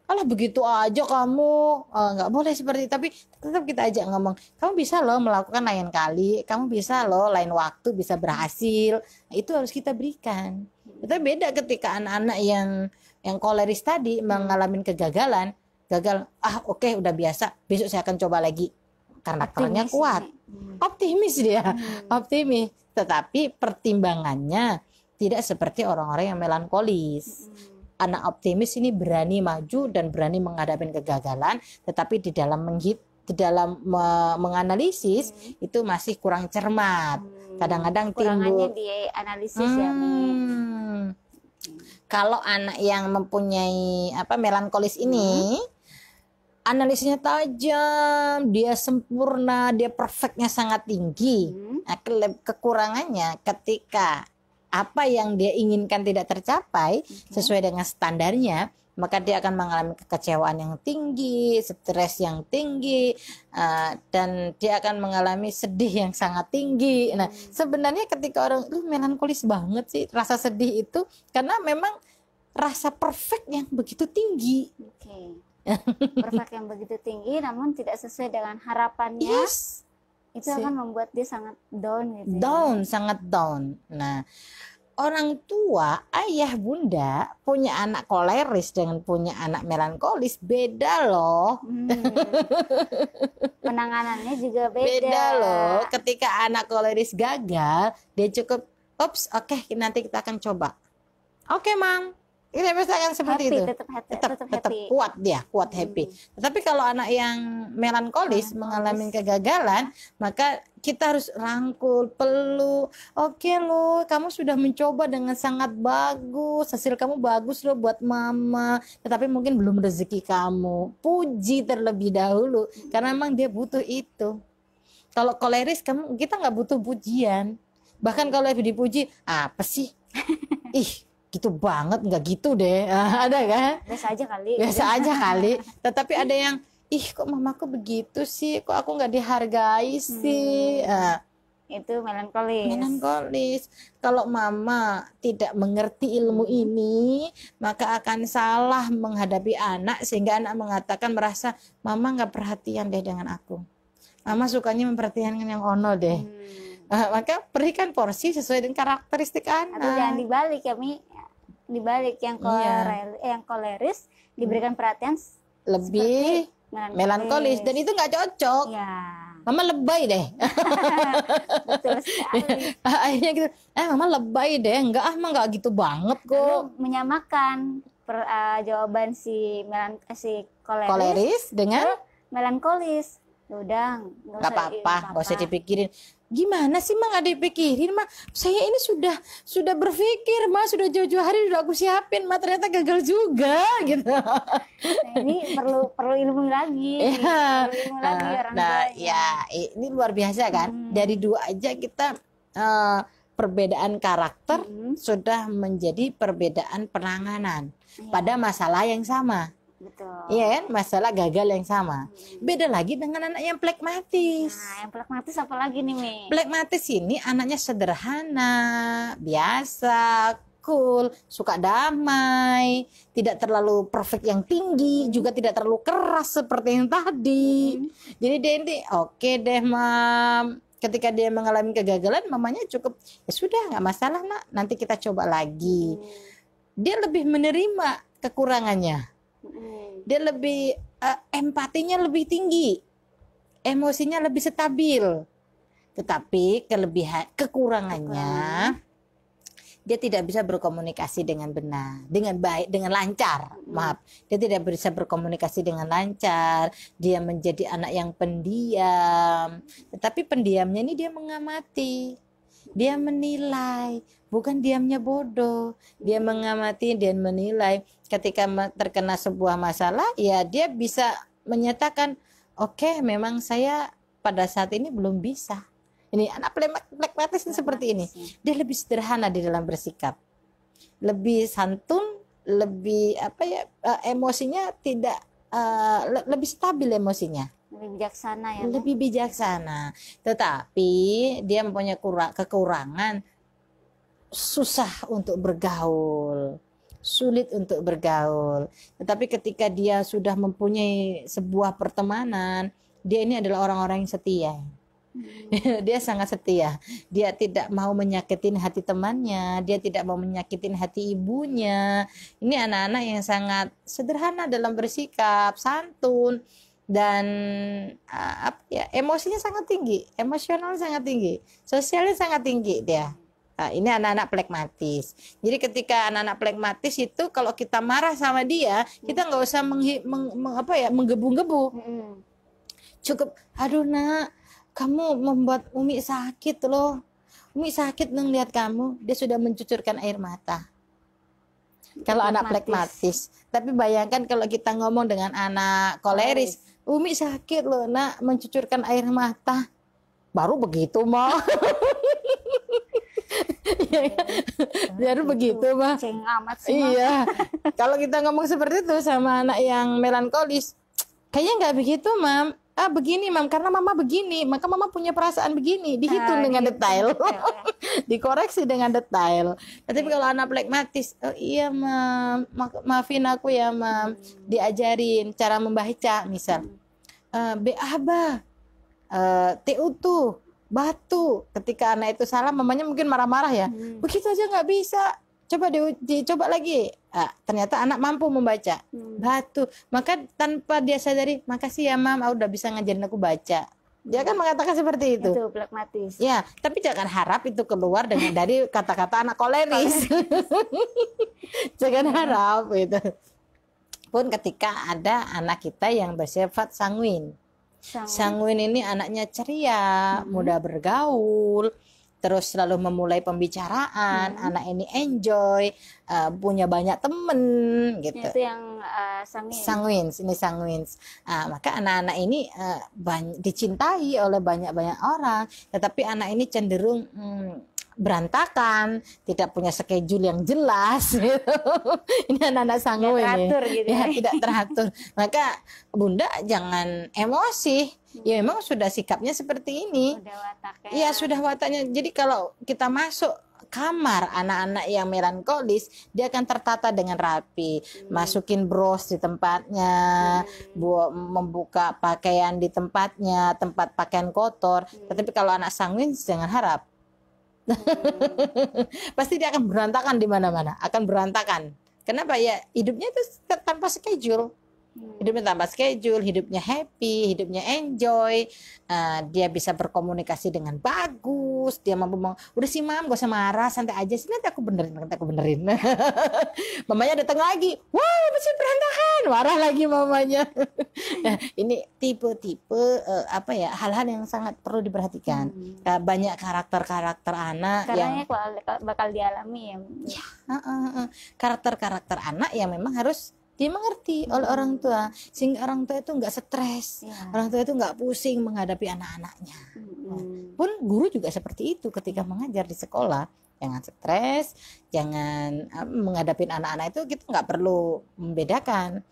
Alah begitu aja kamu, nggak boleh seperti itu. Tapi tetap kita ajak ngomong, kamu bisa loh melakukan lain kali, kamu bisa loh lain waktu bisa berhasil. Nah, itu harus kita berikan. Itu beda ketika anak-anak yang koleris tadi mengalami kegagalan, gagal, oke, udah biasa, besok saya akan coba lagi. Karakternya kuat, optimis dia, optimis. Tetapi pertimbangannya tidak seperti orang-orang yang melankolis. Anak optimis ini berani maju dan berani menghadapi kegagalan, tetapi di dalam menganalisis itu masih kurang cermat. Kadang-kadang timbul di analisis ya. Kalau anak yang mempunyai melankolis ini analisisnya tajam, dia sempurna, dia perfectnya sangat tinggi. Nah, kekurangannya ketika apa yang dia inginkan tidak tercapai sesuai dengan standarnya, maka dia akan mengalami kekecewaan yang tinggi, stres yang tinggi, dan dia akan mengalami sedih yang sangat tinggi. Nah, sebenarnya ketika orang melankolis banget sih, rasa sedih itu karena memang rasa perfect yang begitu tinggi. Perfect yang begitu tinggi, namun tidak sesuai dengan harapannya. Itu akan membuat dia sangat down gitu. Sangat down. Nah, orang tua, ayah, bunda punya anak koleris dengan punya anak melankolis beda loh. Penanganannya juga beda. Beda loh. Ketika anak koleris gagal, dia cukup, oke, nanti kita akan coba. Oke, Mam. Ini misalkan seperti itu. Tetap kuat dia, kuat happy. Tetapi kalau anak yang melankolis mengalami kegagalan, maka kita harus rangkul, peluk. Oke loh, kamu sudah mencoba dengan sangat bagus. Hasil kamu bagus loh buat mama. Tetapi mungkin belum rezeki kamu. Puji terlebih dahulu, karena memang dia butuh itu. Kalau koleris, kita nggak butuh pujian. Bahkan kalau dipuji, apa sih? Gitu banget, nggak gitu deh. Ada kan? Biasa aja kali. Tetapi ada yang kok mamaku begitu sih, kok aku nggak dihargai sih. Itu melankolis. Kalau mama tidak mengerti ilmu ini, maka akan salah menghadapi anak, sehingga anak merasa mama nggak perhatian deh dengan aku, mama sukanya memperhatikan yang ono deh. Maka berikan porsi sesuai dengan karakteristik anak. Atau jangan dibalik ya, Mi. Dibalik yang koleris diberikan perhatian lebih melankolis, dan itu nggak cocok. Mama lebay deh. Betul sekali. Akhirnya gitu, mama lebay deh. Enggak gitu banget kok. Lalu menyamakan jawaban si koleris dengan melankolis. Udah, nggak apa-apa, nggak usah dipikirin. Gimana sih Mak, nggak dipikirin Mak? Saya ini sudah berpikir Mak, sudah jauh-jauh hari udah aku siapin Mak, ternyata gagal juga gitu. Nah, ini perlu ilmu lagi. Perlu ilmu lagi orang tuanya. Ini luar biasa kan? Dari dua aja kita perbedaan karakter sudah menjadi perbedaan penanganan pada masalah yang sama. Betul. Iya kan, masalah gagal yang sama. Beda lagi dengan anak yang plekmatis. Nah, yang plekmatis apa lagi nih, Mi? Plekmatis ini anaknya sederhana, biasa, cool, suka damai, tidak terlalu perfect yang tinggi, juga tidak terlalu keras seperti yang tadi. Jadi dia ini oke deh, Mam. Ketika dia mengalami kegagalan, mamanya cukup, ya sudah, nggak masalah nak, nanti kita coba lagi. Dia lebih menerima kekurangannya. Dia lebih empatinya lebih tinggi, emosinya lebih stabil. Tetapi kekurangannya dia tidak bisa berkomunikasi dengan benar, dengan baik, dengan lancar. Maaf, dia tidak bisa berkomunikasi dengan lancar. Dia menjadi anak yang pendiam. Tetapi pendiamnya ini dia mengamati, dia menilai, bukan diamnya bodoh. Dia mengamati dan menilai. Ketika terkena sebuah masalah, ya dia bisa menyatakan, oke, memang saya pada saat ini belum bisa. Ini anak pragmatis ini seperti ini. Dia lebih sederhana di dalam bersikap, lebih santun, lebih emosinya tidak lebih stabil emosinya, lebih bijaksana ya. Lebih bijaksana. Tetapi dia mempunyai kekurangan, susah untuk bergaul, sulit untuk bergaul. Tetapi ketika dia sudah mempunyai sebuah pertemanan, dia ini adalah orang-orang yang setia. Dia sangat setia. Dia tidak mau menyakitin hati temannya, dia tidak mau menyakitin hati ibunya. Ini anak-anak yang sangat sederhana dalam bersikap, santun, dan emosinya sangat tinggi, emosional sangat tinggi, sosialnya sangat tinggi dia. Nah, ini anak-anak pragmatis. Jadi ketika anak-anak pragmatis itu kalau kita marah sama dia, kita nggak usah menggebu-gebu. Cukup, aduh nak, kamu membuat Umi sakit loh. Umi sakit dong lihat kamu. Dia sudah mencucurkan air mata. Kalau anak pragmatis. Tapi bayangkan kalau kita ngomong dengan anak koleris, Umi sakit loh nak, mencucurkan air mata. Baru begitu mah. Baru begitu mah. Iya. Kalau kita ngomong seperti itu sama anak yang melankolis, kayaknya nggak begitu mam. Begini mam, karena mama begini, maka mama punya perasaan begini, dihitung dengan detail. Dikoreksi dengan detail. Tapi kalau anak pragmatis, oh iya mam, maafin aku ya mam, diajarin cara membaca misal beaba, teutu, batu. Ketika anak itu salah, mamanya mungkin marah-marah ya, begitu aja nggak bisa, coba dicoba lagi. Ternyata anak mampu membaca batu, maka tanpa dia sadari, makasih ya mam, aku udah bisa ngajarin aku baca. Dia kan mengatakan seperti itu. Itu pragmatis. Ya, tapi jangan harap itu keluar dari kata-kata anak koleris. Jangan harap itu. Pun ketika ada anak kita yang bersifat sanguin. Sanguin ini anaknya ceria, mudah bergaul, terus selalu memulai pembicaraan, anak ini enjoy, punya banyak temen gitu. Itu yang sanguin, ini sanguin. Maka anak-anak ini dicintai oleh banyak-banyak orang, tetapi anak ini cenderung berantakan, tidak punya schedule yang jelas gitu. Ini anak-anak sanguin gitu ya. Tidak teratur. Maka bunda jangan emosi. Ya memang sudah sikapnya seperti ini. Iya sudah wataknya. Jadi kalau kita masuk kamar anak-anak yang melankolis, dia akan tertata dengan rapi, masukin bros di tempatnya, membuka pakaian di tempatnya, tempat pakaian kotor. Tetapi kalau anak sanguin jangan harap. Pasti dia akan berantakan di mana-mana, akan berantakan. Kenapa ya? Hidupnya itu tanpa schedule. Hidupnya tanpa schedule, hidupnya happy, hidupnya enjoy, dia bisa berkomunikasi dengan bagus, dia mampu udah sih mam, gak usah marah, santai aja sih, nanti aku benerin. Mamanya datang lagi, wow masih berantakan, marah lagi mamanya. Ini tipe-tipe hal-hal yang sangat perlu diperhatikan. Banyak karakter-karakter anak karena yang bakal dialami ya. Karakter-karakter anak yang memang harus dimengerti oleh orang tua, sehingga orang tua itu nggak stres, orang tua itu nggak pusing menghadapi anak-anaknya. Pun guru juga seperti itu ketika mengajar di sekolah, jangan stres, jangan menghadapi anak-anak itu kita nggak perlu membedakan.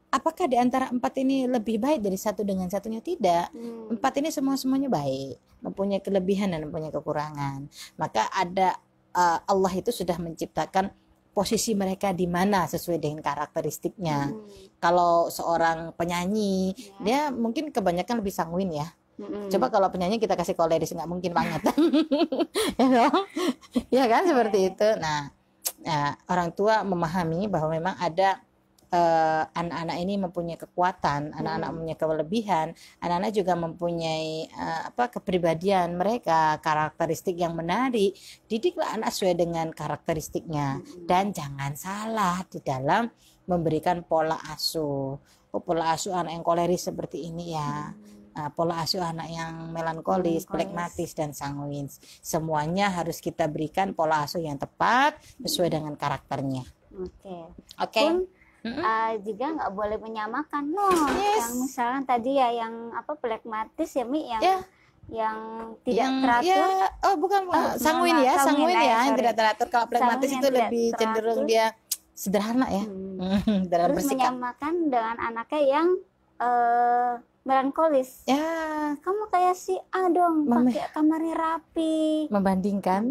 Apakah di antara empat ini lebih baik dari satu dengan satunya? Tidak. Empat ini semuanya baik, mempunyai kelebihan dan mempunyai kekurangan. Maka ada Allah itu sudah menciptakan posisi mereka di mana sesuai dengan karakteristiknya. Kalau seorang penyanyi, dia mungkin kebanyakan lebih sanguin ya. Coba kalau penyanyi kita kasih koleris, nggak mungkin banget. Ya kan seperti itu. Nah, orang tua memahami bahwa memang ada anak-anak ini mempunyai kekuatan, anak-anak mempunyai kelebihan, anak-anak juga mempunyai kepribadian mereka, karakteristik yang menarik. Didiklah anak sesuai dengan karakteristiknya, dan jangan salah di dalam memberikan pola asuh. Pola asuh anak yang koleris seperti ini ya. Pola asuh anak yang melankolis, plekmatis, dan sanguin. Semuanya harus kita berikan pola asuh yang tepat sesuai dengan karakternya. Oke. Juga nggak boleh menyamakan yang misalnya tadi ya yang plekmatis ya Mi, yang tidak teratur. Bukan sanguin ya, yang tidak teratur. Kalau plekmatis itu lebih cenderung dia sederhana ya. Dalam terus bersikap. Menyamakan dengan anaknya yang melankolis. Ya, kamu kayak si A dong, pakai kamarnya rapi. Membandingkan.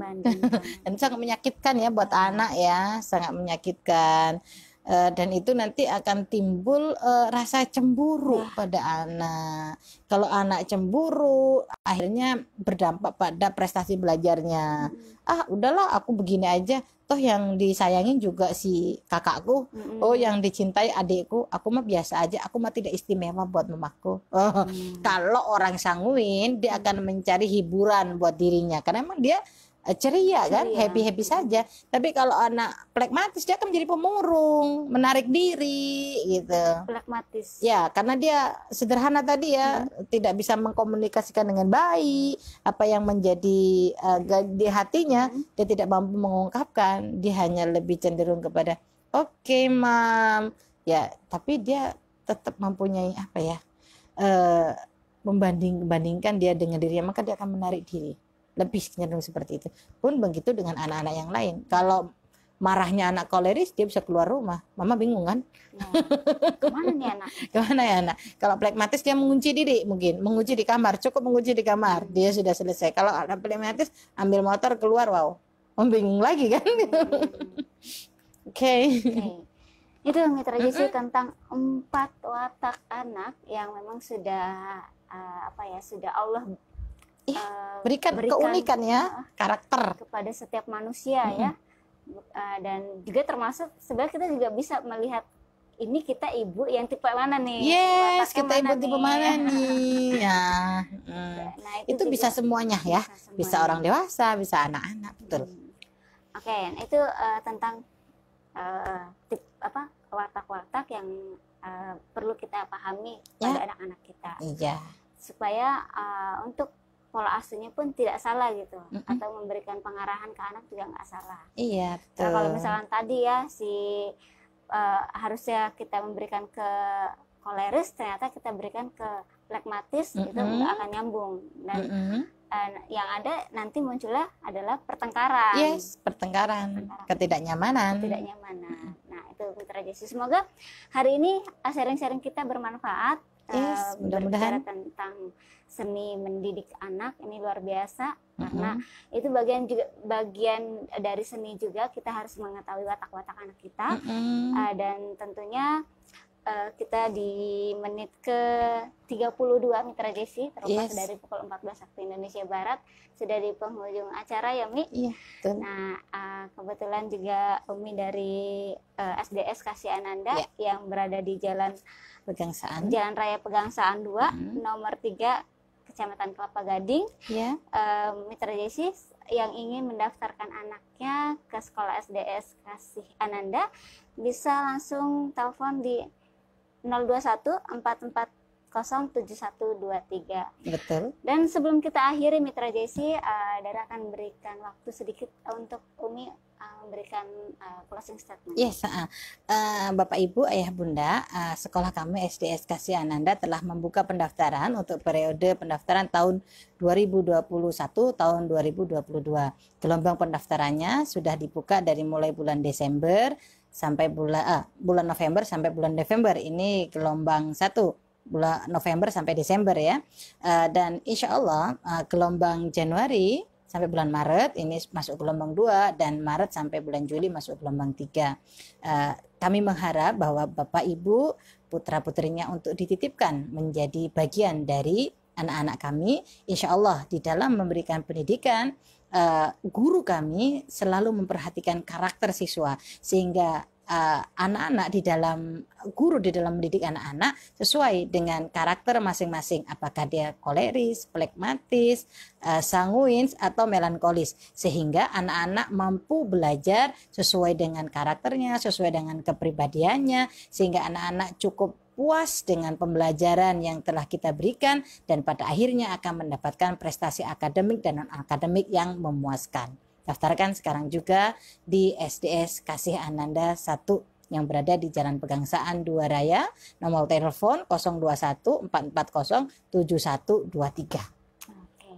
Dan sangat menyakitkan ya buat anak ya, sangat menyakitkan. Dan itu nanti akan timbul rasa cemburu pada anak. Kalau anak cemburu, akhirnya berdampak pada prestasi belajarnya. Udahlah aku begini aja. Toh yang disayangin juga si kakakku, yang dicintai adikku, aku mah biasa aja, aku mah tidak istimewa buat mamaku. Kalau orang sanguin, dia akan mencari hiburan buat dirinya, karena emang dia ceria kan, happy saja. Tapi kalau anak plekmatis, dia akan menjadi pemurung, menarik diri gitu. Plekmatis. Ya, karena dia sederhana tadi ya, tidak bisa mengkomunikasikan dengan baik apa yang menjadi di hatinya, dia tidak mampu mengungkapkan. Dia hanya lebih cenderung kepada oke, Mam. Ya, tapi dia tetap mempunyai membandingkan dia dengan dirinya, maka dia akan menarik diri. Lebih cenderung seperti itu. Pun begitu dengan anak-anak yang lain. Kalau marahnya anak koleris, dia bisa keluar rumah. Mama bingung kan? Kemana nih anak? Kemana ya anak? Kalau plekmatis dia mengunci diri, mungkin mengunci di kamar, cukup mengunci di kamar, dia sudah selesai. Kalau anak plekmatis ambil motor keluar, bingung lagi kan? Oke. Itu Mitra Jesi tentang 4 watak anak yang memang sudah sudah Allah berikan keunikan ya, karakter kepada setiap manusia ya. Dan juga termasuk sebenarnya kita juga bisa melihat ini kita ibu yang tipe mana nih? Yes, kita ibu tipe mana nih? Ya. Nah, itu bisa semuanya ya. Bisa orang dewasa, bisa anak-anak, betul. Oke, itu tentang watak-watak yang perlu kita pahami pada anak-anak kita. Iya. Supaya untuk pola asuhnya pun tidak salah gitu, atau memberikan pengarahan ke anak juga nggak salah. Iya, betul. Nah, kalau misalnya tadi ya harusnya kita memberikan ke koleris, ternyata kita berikan ke plekmatis, itu nggak akan nyambung. Dan yang ada nanti munculnya adalah pertengkaran. Yes, pertengkaran. Ketidaknyamanan. Nah, itu Mitra Jesi. Semoga hari ini sharing-sharing kita bermanfaat. Yes, mudah-mudahan. Tentang seni mendidik anak ini luar biasa, karena itu bagian dari seni juga. Kita harus mengetahui watak-watak anak kita, dan tentunya kita di menit ke 32 Mitra Jesi, terlepas dari pukul 14 waktu Indonesia Barat, sudah di penghujung acara ya Mi. Iya, betul. Nah, kebetulan juga Umi dari SDS Kasih Ananda yang berada di Jalan Raya Pegangsaan 2, nomor 3, Kecamatan Kelapa Gading. Mitra Jesi yang ingin mendaftarkan anaknya ke sekolah SDS Kasih Ananda bisa langsung telepon di 021-440-7123. Betul. Dan sebelum kita akhiri Mitra Jesi, Dara akan berikan waktu sedikit untuk Umi memberikan closing statement. Yes, Bapak Ibu, Ayah Bunda, sekolah kami SDS Kasih Ananda telah membuka pendaftaran untuk periode pendaftaran tahun 2021 tahun 2022. Gelombang pendaftarannya sudah dibuka dari mulai bulan Desember sampai bulan November sampai bulan Desember. Ini gelombang 1, bulan November sampai Desember ya. Dan insya Allah gelombang Januari sampai bulan Maret ini masuk gelombang 2, dan Maret sampai bulan Juli masuk gelombang 3. Kami mengharap bahwa Bapak Ibu putra putrinya untuk dititipkan menjadi bagian dari anak-anak kami. Insya Allah di dalam memberikan pendidikan, guru kami selalu memperhatikan karakter siswa, sehingga anak-anak di dalam guru di dalam mendidik anak-anak sesuai dengan karakter masing-masing, apakah dia koleris, flegmatis, sanguins atau melankolis, sehingga anak-anak mampu belajar sesuai dengan karakternya, sesuai dengan kepribadiannya, sehingga anak-anak cukup puas dengan pembelajaran yang telah kita berikan dan pada akhirnya akan mendapatkan prestasi akademik dan non-akademik yang memuaskan. Daftarkan sekarang juga di SDS Kasih Ananda 1 yang berada di Jalan Pegangsaan 2 Raya, nomor telepon 021 440 7123. Oke,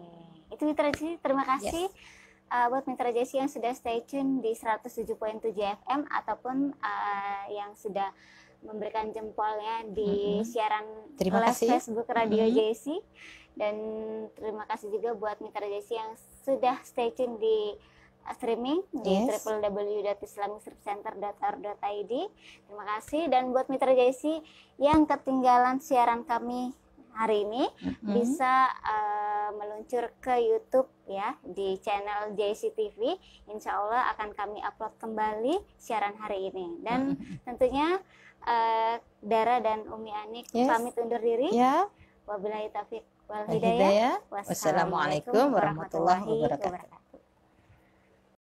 itu Mitra Jesi, terima kasih. Buat Mitra Jesi yang sudah stay tune di 107.7 FM ataupun yang sudah memberikan jempolnya di siaran live Facebook Radio Jesi, dan terima kasih juga buat Mitra Jesi yang sudah stay tune di streaming di www.islamisresearchcenter.or.id. Terima kasih. Dan buat Mitra Jesi yang ketinggalan siaran kami hari ini, bisa meluncur ke YouTube ya di channel JC TV. Insya Allah akan kami upload kembali siaran hari ini. Dan tentunya Dara dan Umi Anik pamit undur diri. Wabillahi taufiq wal hidayah. Wassalamualaikum warahmatullahi wabarakatuh.